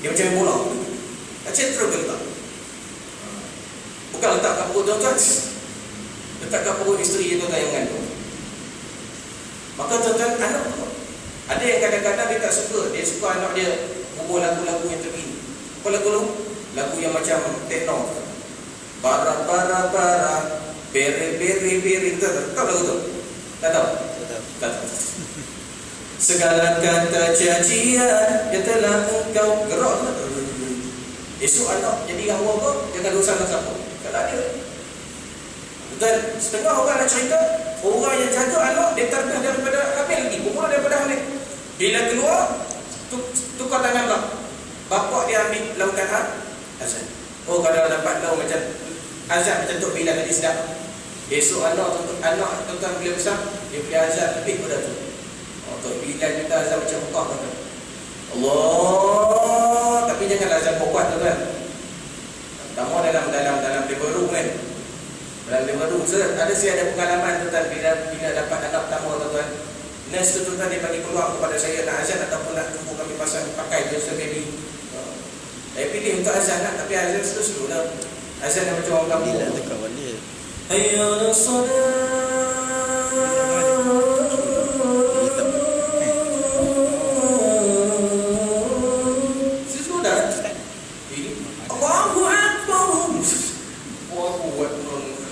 S1: Dia macam bola. Macam terus tak. Bukan letak kat perut tuan-tuan, letak kat perut isteri tuan-tuan yang mengandung. Maka tuan-tuan, anak tu ada yang kadang-kadang dia tak suka. Dia suka anak dia bubuh lagu-lagu yang terkini. Apa lagu-lagu? Lagu yang macam techno. Bara-bara-bara, beri-beri-beri. Tahu lagu tu? Tak tahu? Tak tahu. Segala kata cacian yang telah engkau gerak. Esok anak jadi ganggu apa? Jangan dosa siapa. Tak ada. Dan setengah orang nak cerita, orang yang jaga anak, dia terdah daripada hamil lagi, bermula daripada hamil. Bila keluar, tukar tangan lah. Bapak dia ambil lautan azan. Oh, kalau dapat lau macam azan tentu bila tadi sedap. Esok anak tuan-tuan bila besar, dia pilih azan lebih pada tu. Untuk bila kita azan macam Mekah tuan-tuan. Allah, tapi jangan azan kuat tuan-tuan. Tamu dalam living room kan. Dalam living room, ada pengalaman tuan-tuan bila dapat anak pertama tuan-tuan. Nurse tu tuan-tuan dia bagi peluang kepada saya nak azan ataupun nak tunggu kami pakai just baby. Saya pilih untuk azan lah, tapi azan slow lah. Azan yang macam orang kampung.
S2: Bila dekat balik.
S1: Hayya as-salat.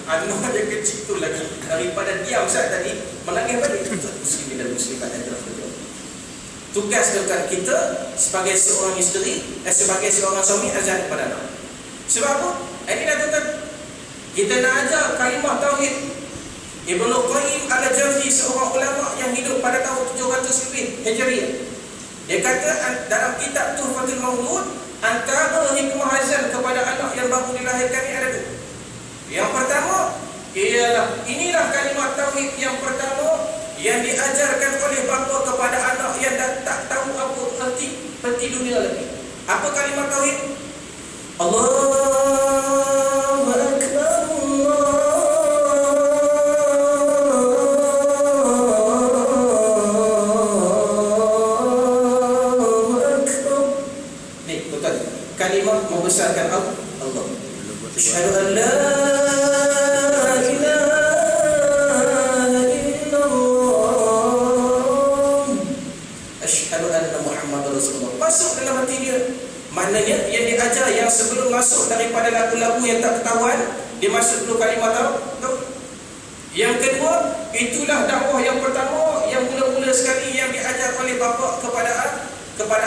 S1: Anak dia kecil tu lagi daripada diam saat tadi menangis balik. Muslimin dan muslimat yang telah berdoa. Tugas tuan kita sebagai seorang isteri, sebagai seorang suami, azan kepada anak. Sebab apa? Ini dah tuan, kita nak ajar kalimah tauhid. Ibnu Qayyim al-Jawzi, seorang ulama yang hidup pada tahun 700 lebih Hijriah. Dia kata dalam kitab Tuhfatul Maulud, antara hikmah azan kepada anak yang baru dilahirkan ini ada dua. Yang pertama ialah inilah kalimah tauhid yang pertama yang diajarkan oleh bapa kepada anak yang tak tahu apa erti dunia lagi. Apa kalimat tauhid? Allahu Akbar, Allahu Akbar. Ni betul. Kalimat membesarkan Allah. Asyhadu an la ilaha illallah, asyhadu anna Muhammadar Rasulullah. Masuk dalam hati dia. Maknanya yang diajar, yang sebelum masuk daripada lagu-lagu yang tak ketahuan, dia masuk dulu kalimat tauhid. Yang kedua, itulah dakwah yang pertama, yang mula-mula sekali yang diajar oleh bapa kepada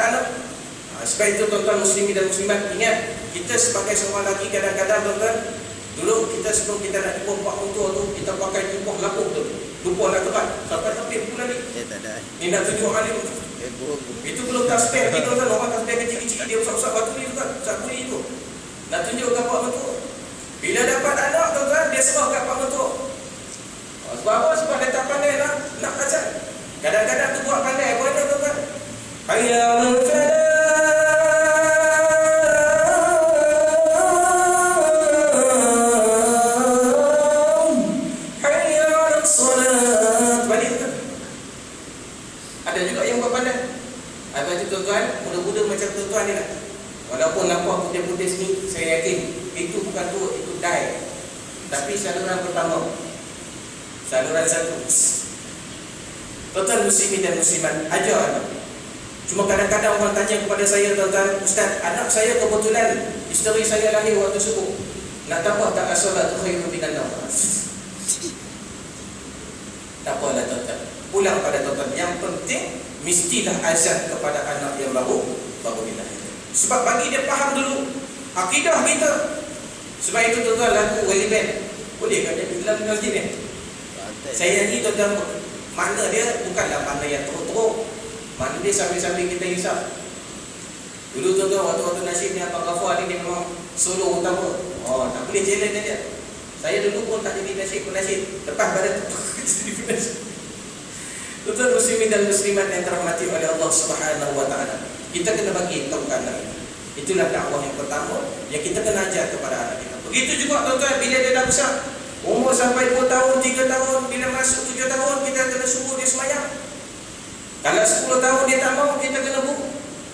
S1: anak. Sebab itu tuan-tuan muslimin dan muslimat, ingat, kita sebagai seorang lelaki kadang-kadang tuan-tuan, dulu kita sebelum kita nak jumpa pak mentua tu, kita pakai jumpa lapuk tu, lupa nak kerat sampai tepi pula ni.
S2: Tak ada.
S1: Ni nak tunjuk alim. Itu belum tasbih lagi tuan-tuan. Orang tasbih kecil-kecil dia usap-usap batu ni tuan, usap buli tu. Nak tunjuk kat pak mentua. Bila dapat anak tuan-tuan, dia serah kat pak mentua. Sebab apa? Sebab dia tak pandai nak kacat. Kadang-kadang tu buat pandai apa dia tuan-tuan. Hayya al-falah, tuan-tuan, muda-muda macam tuan-tuan ni lah. Walaupun nampak putih-putih sini, saya yakin itu bukan tu, itu dai. Tapi saluran pertama, saluran satu. Tuan-tuan muslimin dan muslimat, ajar anak. Cuma kadang-kadang orang tanya kepada saya, tuan-tuan, Ustaz, anak saya kebetulan isteri saya lahir waktu subuh. Nak tambah tak as-salatu khairun minan naum? Tak apalah tuan-tuan. Pulang pada tuan-tuan. Yang penting mestilah azan kepada anak yang baru dilahirkan. Sebab bagi dia faham dulu akidah kita. Sebab itu tuan-tuan, lagu Wali Band boleh kan dia dalam masjid ni? Saya ni tuan-tuan, mana dia bukanlah mana yang teruk-teruk. Mana dia sambil-sambil kita hisap. Dulu tuan-tuan, waktu-waktu nasyid ni Abang Ghafar ni, dia memang solo utama. Tak boleh challenge dia. Saya dulu pun tak jadi nasyid. Lepas pada tu jadi nasyid. Tuan-tuan muslimin dan muslimat yang dirahmati oleh Allah Subhanahu wa taala, kita kena bagi tahu anak kita. Itulah dakwah yang pertama yang kita kena ajar kepada anak kita. Begitu juga tuan-tuan, bila dia dah besar, umur sampai 2 tahun, 3 tahun, bila masuk 7 tahun, kita kena suruh dia sembahyang. Kalau 10 tahun dia tak mau, kita kena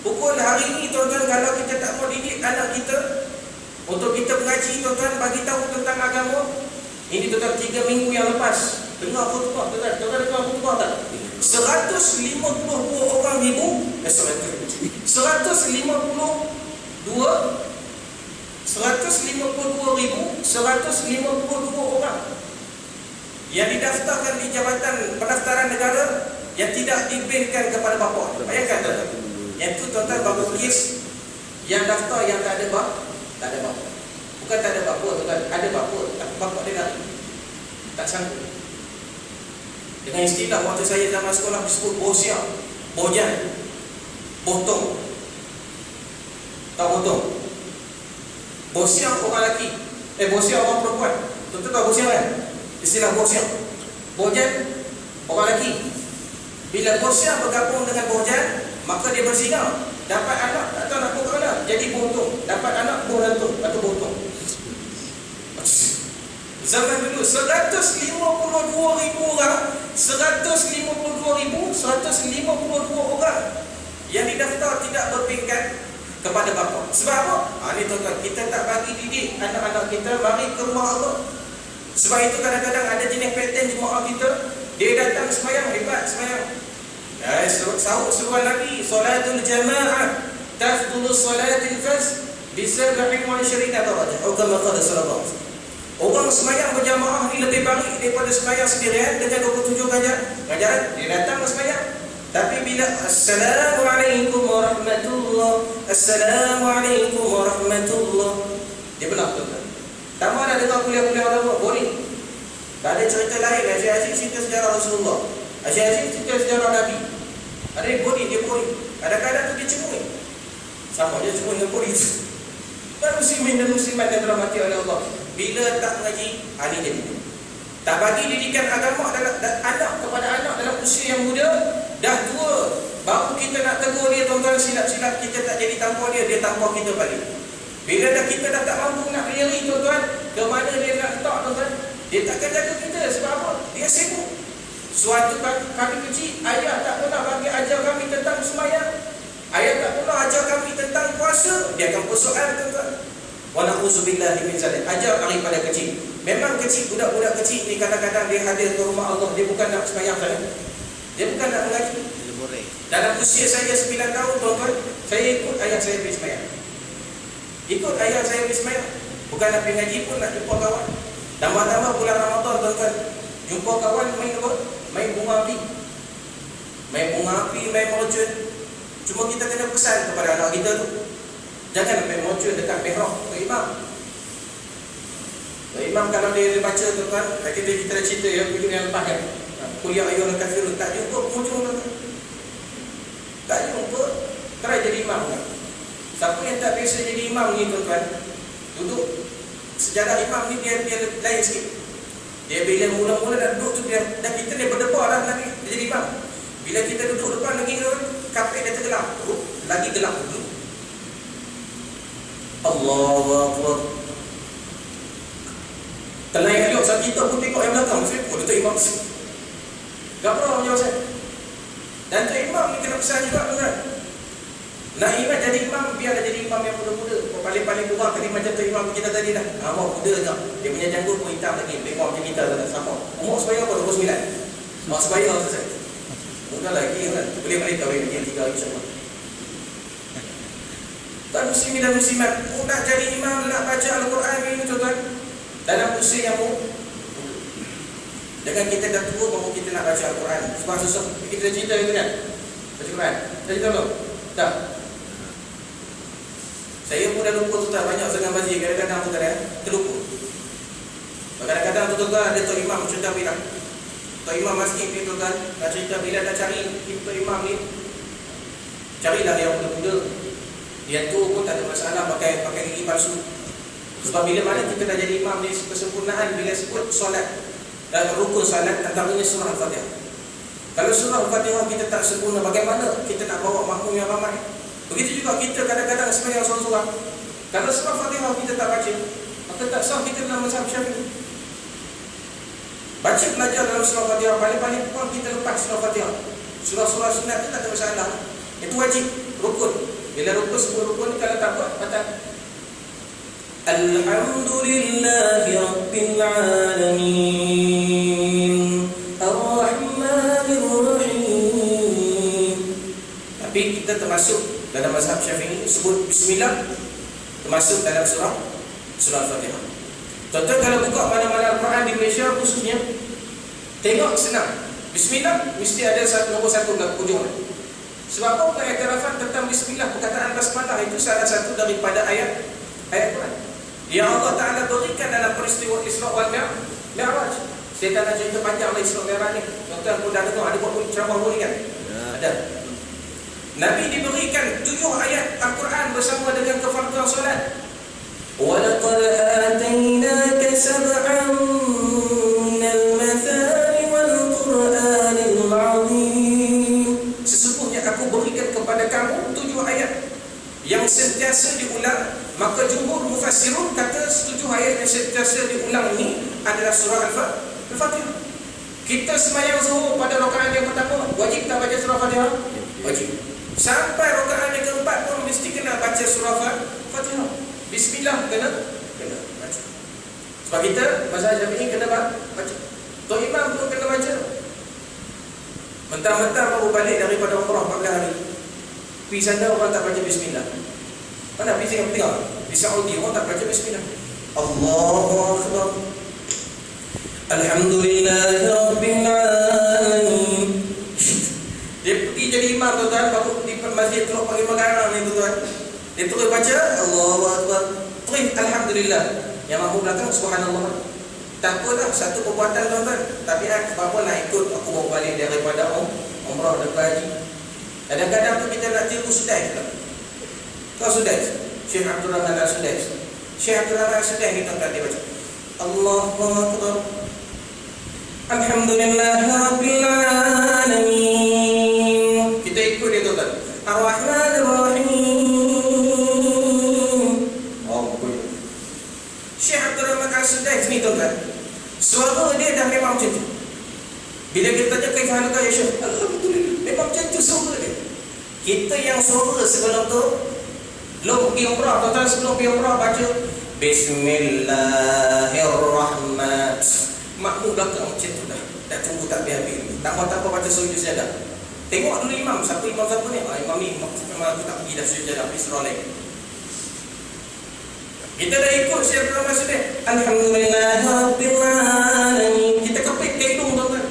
S1: pukul. Hari ini tuan-tuan, kalau kita tak mau didik anak kita untuk kita mengaji, tuan-tuan, bagi tahu tentang agama. Ini tuan-tuan, 3 minggu yang lepas, dengar khutbah tuan-tuan, dengar khutbah tak? 152 orang ribu 152 orang yang didaftarkan di Jabatan Pendaftaran Negara yang tidak diberikan kepada bapa. Bayangkan tuan-tuan. Yang tu tuan-tuan, bapa kes yang daftar yang tak ada bapa. Bukan tak ada bapa tuan-tuan, ada bapa, tapi bapa dia lari. Tak sanggup. Dengan istilah waktu saya zaman sekolah disebut bosia, bojan, botong. Tak botong. Bosia orang lelaki. Bosia orang perempuan. Tentu tahu bosia kan? Istilah bosia. Bojan orang lelaki. Bila bosia bergabung dengan bojan, maka dia berzina. Dapat anak, tak tahu nak buat mana. Jadi botong. Dapat anak, botong atau botong. Zaman dulu 152,000 orang, 152,152 orang yang didaftar tidak berperingkat kepada bapa. Sebab apa? Ini tuan-tuan, kita tak bagi didik anak-anak kita mari ke rumah Allah. Sebab itu kadang-kadang ada jenis pattern jemaah kita, dia datang sembahyang, hebat sembahyang. Sahut seruan lagi, solatul jamaah tafdulu solatil fajr bi 27 darajah. Kama qala sallallahu alaihi wasallam. Orang sembahyang berjamaah ni lebih baik daripada sembahyang sendirian dengan 27 ganjaran. Dia datang sembahyang. Tapi bila Assalamualaikum warahmatullahi, Assalamualaikum warahmatullahi, dia benar tuan-tuan. Tak mahu nak dengar kuliah-kuliah orang boleh. Tak ada cerita lain. Asyik-asyik cerita sejarah Rasulullah, asyik-asyik cerita sejarah Nabi. Ada yang boleh, dia boleh. Kadang-kadang tu dia cemui. Sama dia cemui dengan polis. Dan muslimin dan muslimat yang dirahmati oleh Allah, bila tak mengaji, hari jadi. Tak bagi didikan agama anak kepada anak dalam usia yang muda, dah tua, baru kita nak tegur dia, tuan-tuan, silap-silap kita tak jadi tampar dia tampar kita balik. Bila kita dah tak mampu nak berdiri, tuan-tuan, ke mana dia nak letak, tuan-tuan? Dia takkan jaga kita. Sebab apa? Dia sibuk. Suatu kali kecil, ayah tak pernah bagi ajar kami tentang sembahyang. Ayah tak pernah ajar kami tentang puasa. Dia akan persoal, tuan-tuan. Wa na'udzubillahi min zalik. Ajar daripada kecil. Memang kecil, budak-budak kecil ni kadang-kadang dia hadir ke rumah Allah, dia bukan nak sembahyang saja. Dia bukan nak mengaji. Dalam usia saya 9 tahun, tuan-tuan, saya ikut ayah saya pergi sembahyang. Ikut ayah saya pergi sembahyang. Bukan nak pergi ngaji pun, nak jumpa kawan. Tambah-tambah bulan Ramadan, tuan-tuan, jumpa kawan main apa? Main bunga api. Main bunga api, main mercun. Cuma kita kena pesan kepada anak kita tu, jangan main mercun dekat mihrab ke imam. Imam kalau dia baca, tuan-tuan, kita dah cerita ya, video yang lepas kan, kuliah ayuhal kafirun, tak jumpa penghujung, tuan-tuan. Tak jumpa, try jadi imam kan. Siapa yang tak biasa jadi imam ni, tuan-tuan, duduk, sejarah imam ni dia lain sikit. Dia bila mula-mula dah duduk tu, dan kita ni berdebar dah lagi, dia jadi imam. Bila kita duduk depan lagi, kapek dia tergelap, lagi gelap dulu. Allahu Akbar. Terlain elok saat kita pun tengok yang belakang. Saya pun Datuk Imam tak pernah menjawab saya. Dan Datuk Imam ni kena pesan juga, tuan. Nak imam jadi imam, biarlah jadi imam yang muda-muda. Paling-paling kurang tadi macam Datuk Imam kita tadi dah. Umur muda je. Dia punya janggut pun hitam lagi. Tengok macam kita tak sama. Umur sebaya apa? 29. Umur sebaya selesai. Mudah lagi kan. Boleh-boleh kahwin yang 3 hari insyaAllah. Tuan muslimin dan muslimat, nak jadi imam, nak baca Al-Quran ini, tuan-tuan, dalam usia yang muda. Jangan kita dah tua baru kita nak baca Al-Quran. Sebab susah. Kita cerita itu kan, baca Quran. Saya cerita belum? Tak. Saya pun dah lupa, tuan, banyak sangat baca. Kadang-kadang tu terlupa. Kadang-kadang tu, tuan, ada Tok Imam cerita bila Tok Imam masjid ni, tuan, dah cerita bila dah cari Tok Imam ni, carilah yang muda-muda. Dia tu pun tak ada masalah pakai gigi palsu. Sebab bila mana kita dah jadi imam ni, kesempurnaan bila sebut solat dan rukun solat, antaranya surah Al-Fatihah. Kalau surah Al-Fatihah kita tak sempurna, bagaimana kita nak bawa makmum yang ramai? Begitu juga kita kadang-kadang sembahyang seorang-seorang. Kalau surah Al-Fatihah kita tak baca, maka tak sah kita dalam mazhab Syafi'i. Baca belajar dalam surah Al-Fatihah, paling-paling pun kita lepas surah Al-Fatihah. Surah-surah sunat itu tak ada masalah. Itu wajib, rukun. Bila rukun sebut rukun ni, kalau tak buat, batal. Alhamdulillahi Rabbil Alamin Ar-Rahmanir Rahim. Tapi kita termasuk dalam mazhab Syafi'i, sebut Bismillah termasuk dalam surah Al-Fatihah. Tuan-tuan kalau buka mana-mana Al-Quran di Malaysia khususnya, tengok senang. Bismillah mesti ada nombor 1 kat hujung. Sebab apa? Pengiktirafan tentang Bismillah, perkataan basmalah itu salah satu daripada ayat Quran yang Allah Ta'ala berikan dalam peristiwa Isra wal Mi'raj. Saya tak nak cerita panjang lah Isra Mi'raj ni. Tuan-tuan pun dah dengar, ada buat ceramah pun kan? Ada. Nabi diberikan 7 ayat Al-Quran bersama dengan kefarduan solat. وَلَقَدْ آتَيْنَاكَ سَبْعًا مِنَ الْمَثَانِ وَالْقُرْآنِ الْعَظِيمِ. Sesungguhnya aku berikan kepada kamu 7 ayat yang sentiasa diulang. Maka jumhur mufassirun kata 7 ayat yang sentiasa diulang ini adalah surah Al-Fatihah. Kita sembahyang zuhur pada rakaat yang pertama, wajib tak baca surah Al-Fatihah? Wajib. Sampai rakaat yang keempat pun mesti kena baca surah Al-Fatihah. Bismillah kena baca. Sebab kita mazhab Syafi'i kena baca. Tok Imam pun kena baca. Mentang-mentang baru balik daripada umrah 14 hari, pergi sana orang tak baca Bismillah. Mana pergi Singapura, di Saudi orang tak baca Bismillah. Allahu Akbar, Alhamdulillahi Rabbil Alamin. Dia pergi jadi imam, tuan-tuan, baru di masjid Teluk Pagi Megarang ni, tuan-tuan, dia terus baca Allahu Akbar, terus Alhamdulillah. Yang mampu belakang Subhanallah. Tak apalah, satu perbuatan, tuan-tuan. Tapi apa nak ikut, aku baru balik daripada umrah dan haji. Kadang-kadang tu kita nak tiru Sudais pula. Kau Sudais, Syekh Abdul Rahman Al-Sudais. Syekh Abdul Rahman Al-Sudais ni, tuan-tuan, dia baca Allahu Akbar, Alhamdulillahirabbil alamin. Kita ikut dia tuan. Ar-Rahmanir Rahim. Oh, boleh. Syekh Abdul Rahman Al-Sudais ni tuan. Suara dia dah memang macam tu. Bila kita tanya kaifahaluka ya Syekh, alhamdulillah, memang macam tu suara dia. Kita yang suara sebelum tu belum pergi umrah, tuan-tuan, sebelum pergi umrah baca Bismillahirrahmanirrahim. Makmum belakang macam tu dah. Tak tunggu tak habis-habis. Tanpa baca sujud sajadah. Tengok dulu imam. Siapa imam siapa ni? Imam ni memang aku tak pergi dah sujud sajadah. Pergi surah lain. Kita dah ikut Syekh Abdul Rahman Al-Sudais. Alhamdulillahirabbil alamin. Kita kepit ke hidung tuan-tuan.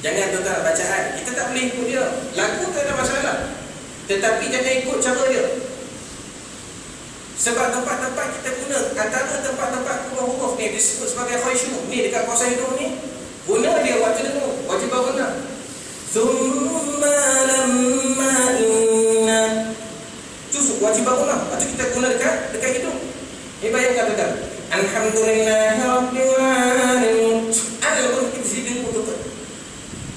S1: Jangan tuan-tuan bacaan. Kita tak boleh ikut dia. Lagu tak ada masalah. Tetapi jangan ikut cara dia. Sebab tempat-tempat kita guna, antara tempat-tempat huruf ni disebut sebagai khaysyu. Ni dekat kawasan hidung ni, guna dia waktu dengar, wajib guna. Thumma lamma inna. Tu wajib guna. Atau kita guna dekat hidung. Ni bayangkan tuan. Alhamdulillahirabbil alamin. Ada pun kita sini pun tuan.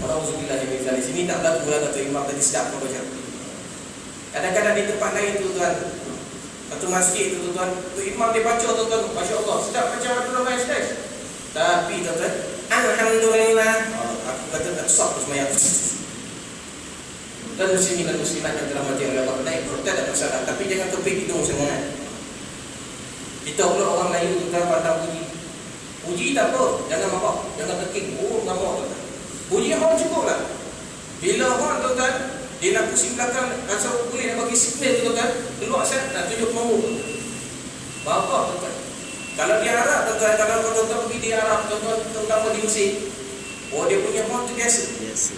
S1: Alhamdulillah di sini tak berlaku lah kata imam tadi sedap apa macam. Kadang-kadang di tempat lain tu tuan. Satu masjid tu tuan, tu imam dia baca tuan, Masya Allah, sedap baca Abdul Rahman Al-Sudais. Tapi tuan, alhamdulillah, aku kata tak sah semayang. Dan muslimin dan muslimat yang dirahmati oleh Allah, naik perut tak ada masalah, tapi jangan kepik hidung sangat. Kita pula orang Melayu tuan pandang puji. Puji tak apa, jangan marah, jangan teking. Oh, marah tuan. Puji orang cukup lah. Bila orang tuan, dia nak pusing belakang, asal boleh nak bagi signal tuan-tuan, keluar set nak tunjuk mau. Bapa tuan-tuan. Kalau di Arab tuan-tuan, kalau tuan-tuan pergi di Arab tuan-tuan, terutama di Mesir, oh dia punya horn tu biasa.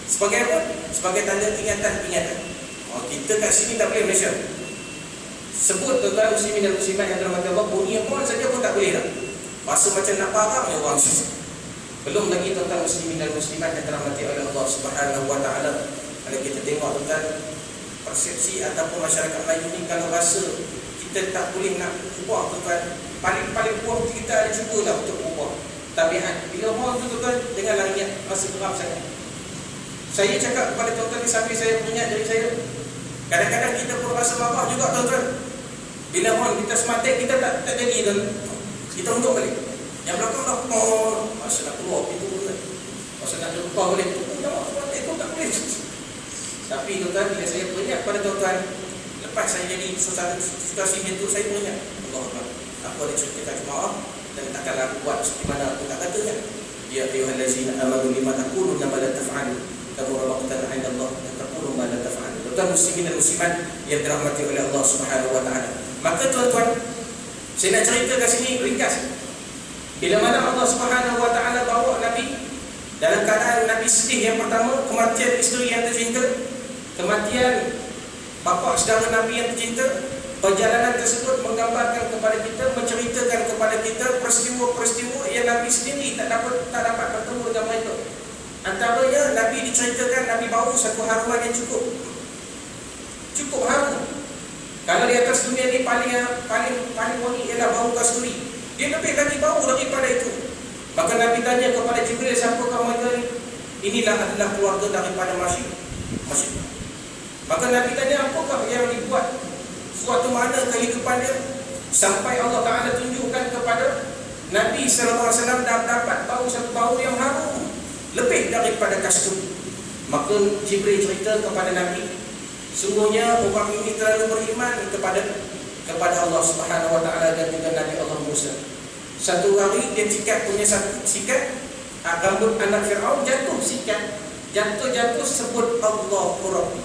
S1: Sebagai apa? Sebagai tanda ingatan. Oh, kita kat sini tak boleh Malaysia. Sebut tuan-tuan muslimin dan muslimat yang dirahmati Allah, bunyi horn saja pun tak boleh dah. Masa macam nak parang ya orang susah. Belum lagi tuan-tuan muslimin dan muslimat yang dirahmati oleh Allah Subhanahu wa taala. Kalau kita tengok tuan, persepsi ataupun masyarakat Melayu ni kalau rasa kita tak boleh nak ubah tuan, paling kurang kita ada cubalah untuk ubah tabiat. Bila orang tu tuan, janganlah ingat rasa geram sangat. Saya cakap kepada tuan-tuan ni sambil saya ingat dari saya, kadang-kadang kita pun rasa marah juga tuan-tuan. Bila orang kita sematik, kita tak jadi tuan, kita undur balik. Yang belakang dah masa nak keluar pintu tuan, masa nak keluar balik tu sematik tu tak boleh. Tapi tuan-tuan, bila saya beringat pada tuan-tuan, lepas saya jadi situasi itu, saya beringat Allah, aku ada cerita jemaah dan takkanlah aku buat seperti mana aku tak kata kan. Ya ayyuhallazina amanu lima taquluna ma la taf'alun kabura maqtan 'inda Allah taquluna ma la taf'alun. Tuan muslimin dan muslimat yang dirahmati oleh Allah Subhanahu wa taala. Maka tuan-tuan, saya nak cerita kat sini ringkas. Bila mana Allah Subhanahu wa taala bawa Nabi dalam keadaan Nabi sedih, yang pertama kematian isteri yang tercinta, kematian bapa saudara Nabi yang tercinta. Perjalanan tersebut menggambarkan kepada kita, menceritakan kepada kita peristiwa-peristiwa yang Nabi sendiri tak dapat bertemu dengan mereka. Antaranya Nabi diceritakan Nabi bau satu haruman yang cukup harum. Kalau di atas dunia ni paling wangi ialah bau kasturi. Dia lebih lagi bau daripada itu. Maka Nabi tanya kepada Jibril, siapakah mereka ini? Inilah adalah keluarga daripada Masyid. Maka Nabi tanya, apakah yang dibuat suatu mana kehidupan dia sampai Allah Ta'ala tunjukkan kepada Nabi SAW dapat satu bau yang harum lebih daripada kasturi. Maka Jibril cerita kepada Nabi, sungguhnya orang ini terlalu beriman kepada Allah Subhanahu Wa Ta'ala dan juga Nabi Allah Musa. Satu hari dia punya satu sikat, rambut anak Fir'aun jatuh sebut Allah Rabbi.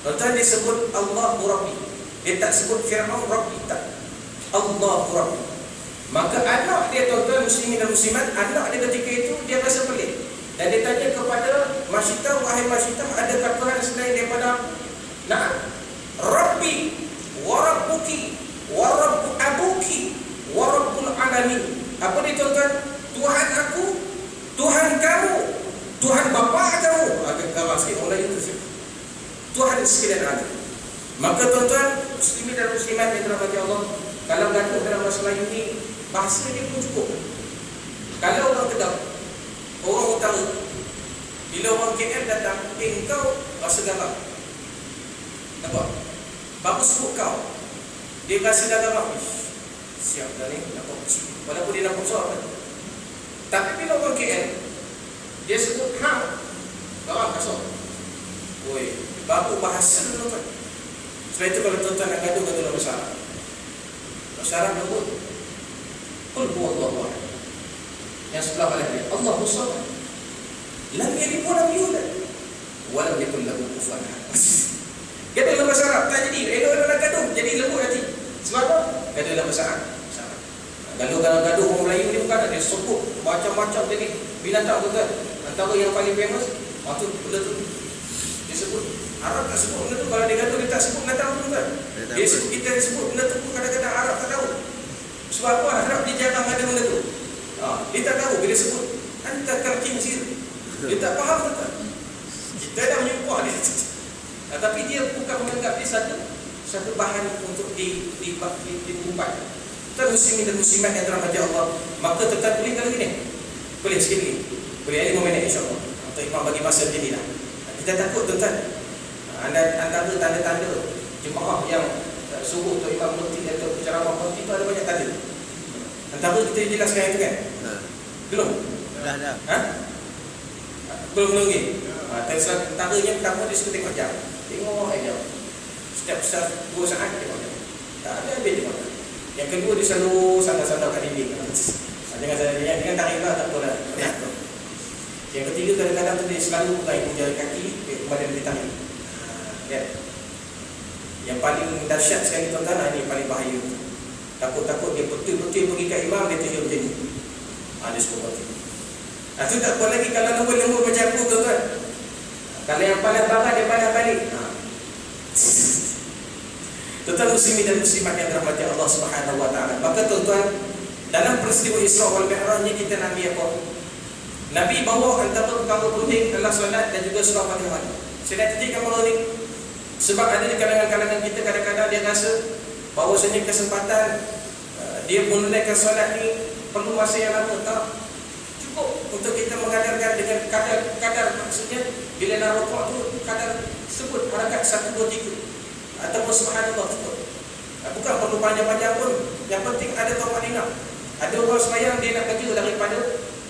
S1: Tuan dia sebut Allah Rabbi. Dia tak sebut Fir'aun Rabbi, tak. Allah Rabbi. Maka anak dia tuan-tuan muslimin dan muslimat, anak dia ketika itu dia rasa pelik. Dan dia tanya kepada Masyitah, wahai Masyitah, adakah Tuhan selain daripada aku? Nah, Rabbi wa Rabbuki wa Rabbu Abuki wa Rabbul Alamin. Apa dia tuan-tuan? Tuhan aku, Tuhan kamu, Tuhan bapa kamu. Agak kalah sikit orang lain tu. Tuhan sekalian ada. Maka tuan-tuan muslimin dan muslimat yang dirahmati Allah, kalau gaduh dalam bahasa Melayu ni, bahasa dia pun cukup. Kalau orang Kedah, orang utara. Bila orang KL datang, kau rasa garam. Nampak? Baru sebut kau, dia rasa dah garam. Siap dah ni, nampak kecil. Walaupun dia nampak besar kan. Tapi bila orang KL, dia sebut hang, garam kasar. Oi, baru bahasa dulu kan. Sebab itu kalau tuan-tuan nak gaduh dalam masyarakat, masyarakat berbut Qul huwallahu ahad. Yang sebelah kanan dia, Allahu samad. Lam yalid wa lam yulad wa lam yakul lahu kufuwan ahad. Gaduh dalam masyarakat tak jadi. Elok-elok nak gaduh, jadi lembut hati. Sebab apa? Gaduh dalam masyarakat. Gaduh orang Melayu ni bukan ada sebut macam-macam jenis binatang tu kan. Antara yang paling famous, waktu benda tu dia sebut. Arab tak sebut benda tu. Kalau dia gaduh dia tak sebut binatang tu kan. Dia sebut, kita sebut benda tu pun kadang-kadang Arab tak tahu. Sebab apa? Arab dia jarang ada benda tu. Dia tak tahu bila sebut anta kal-khinzir. Dia tak faham tak? Kita dah menyumpah dia. Tapi dia bukan menganggap dia satu bahan untuk diumpat. Tuan muslimin dan muslimat yang dirahmati Allah, maka tetap boleh kalau gini. Boleh sikit lagi. Boleh 5 minit insya-Allah. Untuk imam bagi masa macam ni lah. Kita takut tuan-tuan. Antara tanda-tanda jemaah yang suruh untuk imam berhenti atau ceramah berhenti itu ada banyak tanda. Antara kita jelaskan itu kan? Belum?
S2: Dah.
S1: Belum lagi. Antaranya pertama dia suka tengok jam. Tengok jam. Setiap 2 saat tengok jam. Tak ada habis tengok jam. Yang kedua dia selalu sandar-sandar kat dinding. Jangan tarik lah, tak apa dah. Yang ketiga kadang-kadang tu dia selalu tarik jari kaki kemudian dia tarik. Ya. Yang paling dahsyat sekali tuan-tuan, ini paling bahaya. Takut-takut dia betul-betul pergi kat imam, dia tunjuk macam ni. Dia sebut betul. Itu tak apa lagi kalau lembut-lembut macam aku tuan-tuan. Kalau yang paling barat dia paling balik. Tuan-tuan muslimin dan muslimat yang dirahmati Allah Subhanahu wa taala. Maka tuan-tuan, dalam peristiwa Isra wal Mi'raj ni kita nak ambil apa? Nabi bawa antara perkara penting adalah solat dan juga surah Fatihah. Saya nak ceritakan malam ni sebab ada di kalangan-kalangan kita kadang-kadang dia rasa bahawasanya kesempatan dia menunaikan solat ni perlu masa yang lama. Tak cukup untuk kita mengadarkan dengan kadar maksudnya bila nak rukuk tu kadar sebut harakat 1 2 3 ataupun subhanallah cukup. Bukan perlu panjang-panjang pun. Yang penting ada tawadhinah. Ada orang sembahyang dia nak kerja daripada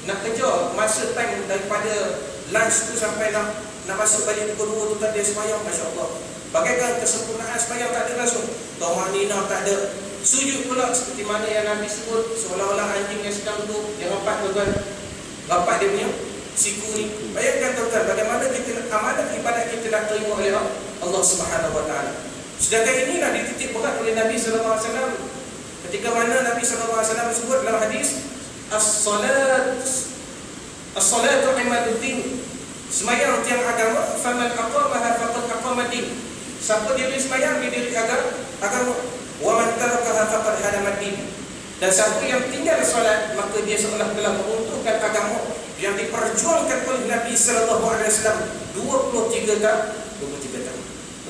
S1: nak kejar masa time daripada lunch tu sampai nak masuk balik pukul 2 tu tadi dia sembahyang, masya-Allah. Bagaikan kesempurnaan sembahyang tak ada langsung. Tawadhinah tak ada. Sujud pula seperti mana yang Nabi sebut, seolah-olah anjing yang sedang duduk dia rapat tuan-tuan. Rapat dia punya siku ni. Bayangkan tuan-tuan bagaimana kita amanah ibadat kita nak terima oleh Allah Subhanahu wa taala. Sedangkan inilah dititik berat oleh Nabi sallallahu alaihi wasallam. Ketika mana Nabi sallallahu alaihi wasallam sebut dalam hadis as-salatu imaduddin. Sembahyang tiang agama, faman aqamaha faqad aqamaddin. Siapa diri sembahyang dia diri agama. Wa man tarakaha faqad hadamaddin. Dan siapa yang tinggal solat maka dia seolah telah meruntuhkan agama yang diperjuangkan oleh Nabi sallallahu alaihi wasallam 23 tahun.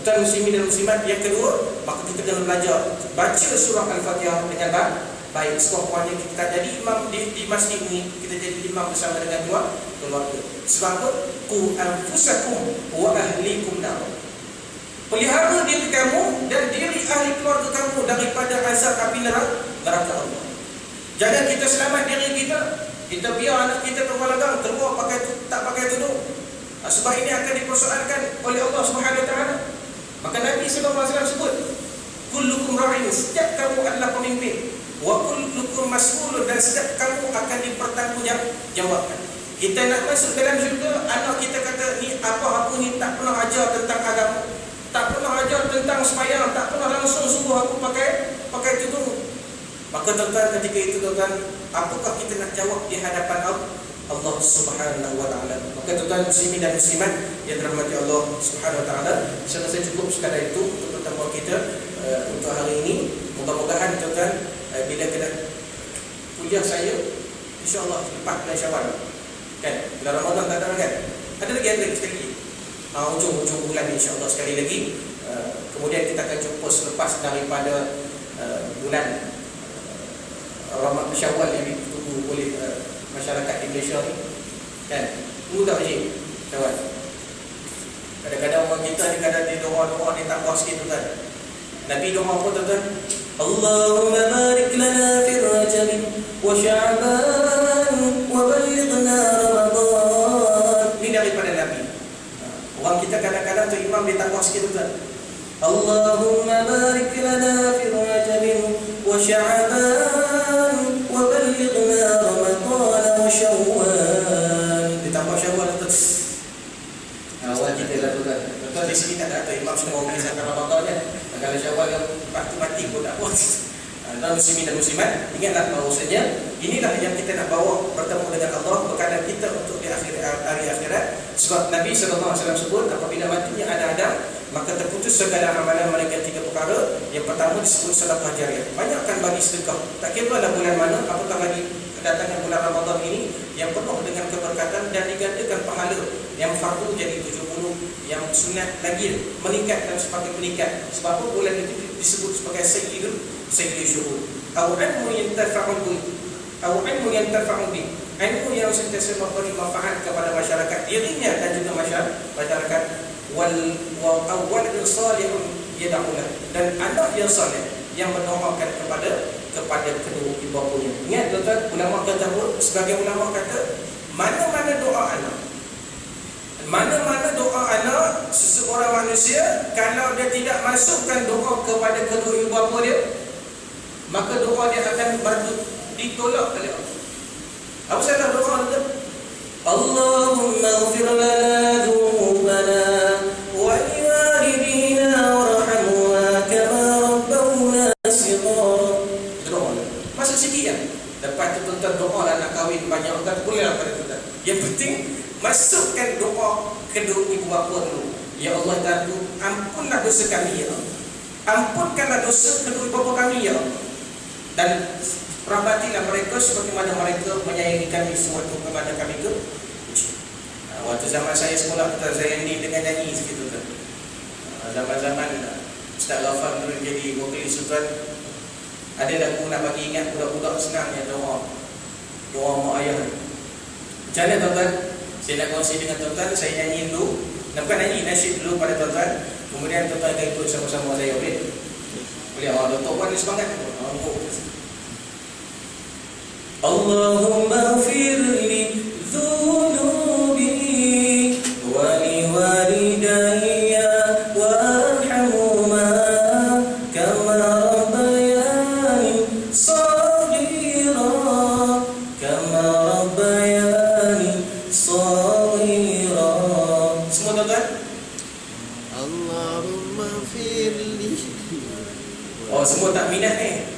S1: Tuan muslimin dan muslimat, yang kedua, maka kita kena belajar baca surah Al-Fatihah dengan baik. Sekurang-kurangnya kita tak jadi imam di masjid ni, kita jadi imam bersama dengan keluarga. Sebab apa? Qu anfusakum wa ahlikum nar. Pelihara diri kamu dan diri ahli keluarga kamu daripada azab api neraka Allah. Jangan kita selamat diri kita biar anak kita terwalagang keluar tak pakai tudung. Sebab ini akan dipersoalkan oleh Allah Subhanahu wa taala. Maka Nabi sallallahu alaihi wasallam sebut, kullukum ra'in, setiap kamu adalah pemimpin, wa kullukum mas'ulun, dan setiap kamu akan dipertanggungjawabkan. Kita nak masuk dalam syurga, anak kita kata ni apa ni tak pernah ajar tentang agama, tak pernah ajar tentang sembahyang, tak pernah langsung suruh aku pakai tudung. Maka tuan-tuan, ketika itu tuan-tuan, apakah kita nak jawab di hadapan Allah Subhanahu wa taala? Maka tuan-tuan muslimin dan muslimat yang dirahmati Allah Subhanahu wa taala, saya rasa cukup sekadar itu untuk pertemuan kita untuk hari ini. Mudah-mudahan tuan-tuan bila kena kuliah saya insya-Allah lepas bulan Syawal kan, bulan Ramadan tak ada kan? Ada lagi sekali. Ujung bulan insya-Allah sekali lagi. Kemudian kita akan jumpa selepas daripada bulan Ramadan Syawal yang ditunggu oleh masyarakat di Malaysia ni. Kan? Tunggu tak Pakcik? Kawan. Kadang-kadang orang kita ni kadang dia doa-doa dia tak puas sikit tuan. Nabi doa apa tuan? Allahumma barik lana fi Rajab wa Sya'ban wa ballighna Ramadan. Ini daripada Nabi. Orang kita kadang-kadang tu imam dia tak puas sikit tuan. Allahumma barik lana fi Rajab wa Sya'ban wa ballighna Ramadan wa Syawal. Ditambah Syawal tu. Awal kita lah tuan. Tuan di sini tak ada imam semua mengisahkan Ramadan kan. Kalau Syawal yang mati pun tak puas. Dan muslimin dan muslimat, ingatlah bahawasanya inilah yang kita nak bawa bertemu dengan Allah berkadang kita untuk di akhir hari akhirat. Sebab Nabi SAW sebut apabila matinya ada Adam, maka terputus segala amalan mereka 3 perkara. Yang pertama disebut sedekah jariah. Banyakkan bagi sedekah. Tak kira lah bulan mana, apatah lagi kedatangan bulan Ramadan ini yang penuh dengan keberkatan dan digandakan pahala. Yang fardu jadi 70, yang sunat lagi meningkat dan semakin meningkat. Sebab apa bulan itu disebut sebagai sayyidul syuhur. Au ilmu yantafa'u bi. Au ilmu yantafa'u bi. Ilmu yang sentiasa memberi manfaat kepada masyarakat dirinya dan juga masyarakat wal awwalun salihun yad'ulah, dan anak yang saleh yang mendoakan kepada kedua ibu bapanya. Ingat tuan-tuan, ulama kata sebagai ulama kata mana-mana doa anak seseorang manusia, kalau dia tidak masukkan doa kepada kedua ibu bapa dia, maka doa dia akan ditolak oleh Allah. Apa salah doa itu? Allahumma ighfir lana dhunubana wa liwalidina warhamna kama rabbawna shighara. Doa. Masuk sikit kan? Lepas tu tuan-tuan doa lah nak kahwin banyak orang boleh lah pada tuan. Yang penting masukkan doa kedua ibu bapa dulu. Ya Allah Ta'ala, ampunlah dosa kami ya Allah. Ampunkanlah dosa kedua ibu bapa kami ya Allah. Dan rahmatilah mereka sebagaimana mereka menyayangi kami sewaktu kepada kami ke. Waktu zaman saya sekolah, saya ni dengan nyanyi segitu tu. Zaman-zaman Ustaz Ghafar dulu jadi vokalis tuan. Ada lagu nak bagi ingat budak-budak senangnya doa mak ayah. Macam mana tuan-tuan? Saya nak kongsi dengan tuan-tuan, saya nyanyi dulu. Nampak nyanyi nasyid dulu pada tuan-tuan. Kemudian tuan-tuan akan ikut sama-sama saya, boleh? Boleh, Dr. Wan ni semangat. Allahumma ighfir li dhunubi wa liwalidayya warhamhuma kama rabbayani saghira kama rabbayani saghira. Semua tuan-tuan?
S2: Allahumma firli.
S1: Oh, semua tak minat ni.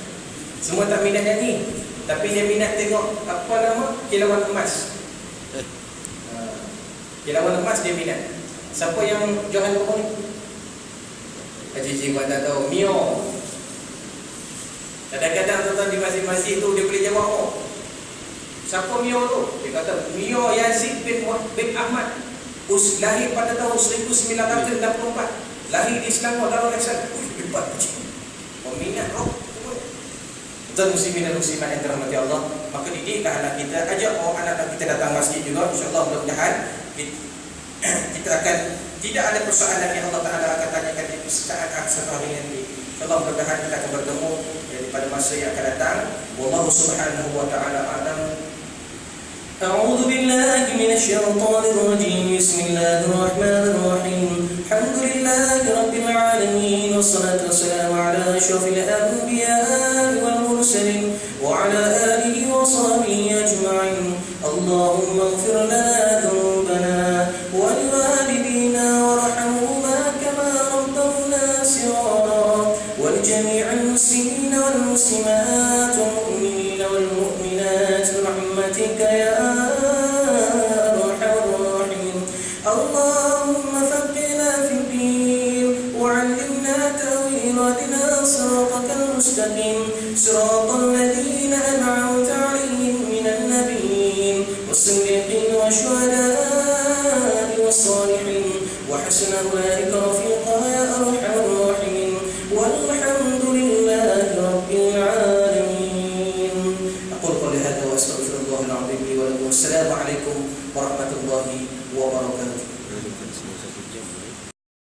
S1: Semua tak minat nyanyi. Tapi dia minat tengok apa nama? Kilauan emas. Kilauan emas dia minat. Siapa yang jualan buku ni? Haji buat tak tahu. Mio. Kadang-kadang tuan-tuan di masjid-masjid tu dia boleh jawab, oh, siapa Mio tu? Dia kata Mio Yazid bin Ahmad. Lahir pada tahun 1964. Lahir di Selangor Darul Ihsan. Hebat kecil. Peminat roh. Tuan muslimin dan muslimat yang dirahmati Allah, maka didiklah anak kita, ajak anak-anak kita datang masjid juga. InsyaAllah mudah-mudahan kita akan tidak ada persoalan yang Allah Ta'ala akan tanyakan di saat setelah ini nanti. InsyaAllah mudah-mudahan kita akan bertemu pada masa yang akan datang. Wallahu subhanahu wa ta'ala a'lam. أعوذ بالله من الشيطان الرجيم. بسم الله الرحمن الرحيم. الحمد لله رب العالمين، والصلاة والسلام على أشرف الأنبياء والمرسلين وعلى آله وصحبه أجمعين. اللهم اغفر لنا ذنوبنا ولوالدينا وارحمهما كما ربونا صغارا، ولجميع المسلمين والمسلمات والمؤمنين والمؤمنات برحمتك يا أرحم الراحمين. اللهم فقهنا في الدين وعلمنا تأويل واهدنا صراطك المستقيم، صراط الذين أنعمت عليهم من النبيين والصديقين والشهداء والصالحين وحسن أولئك رفيقا.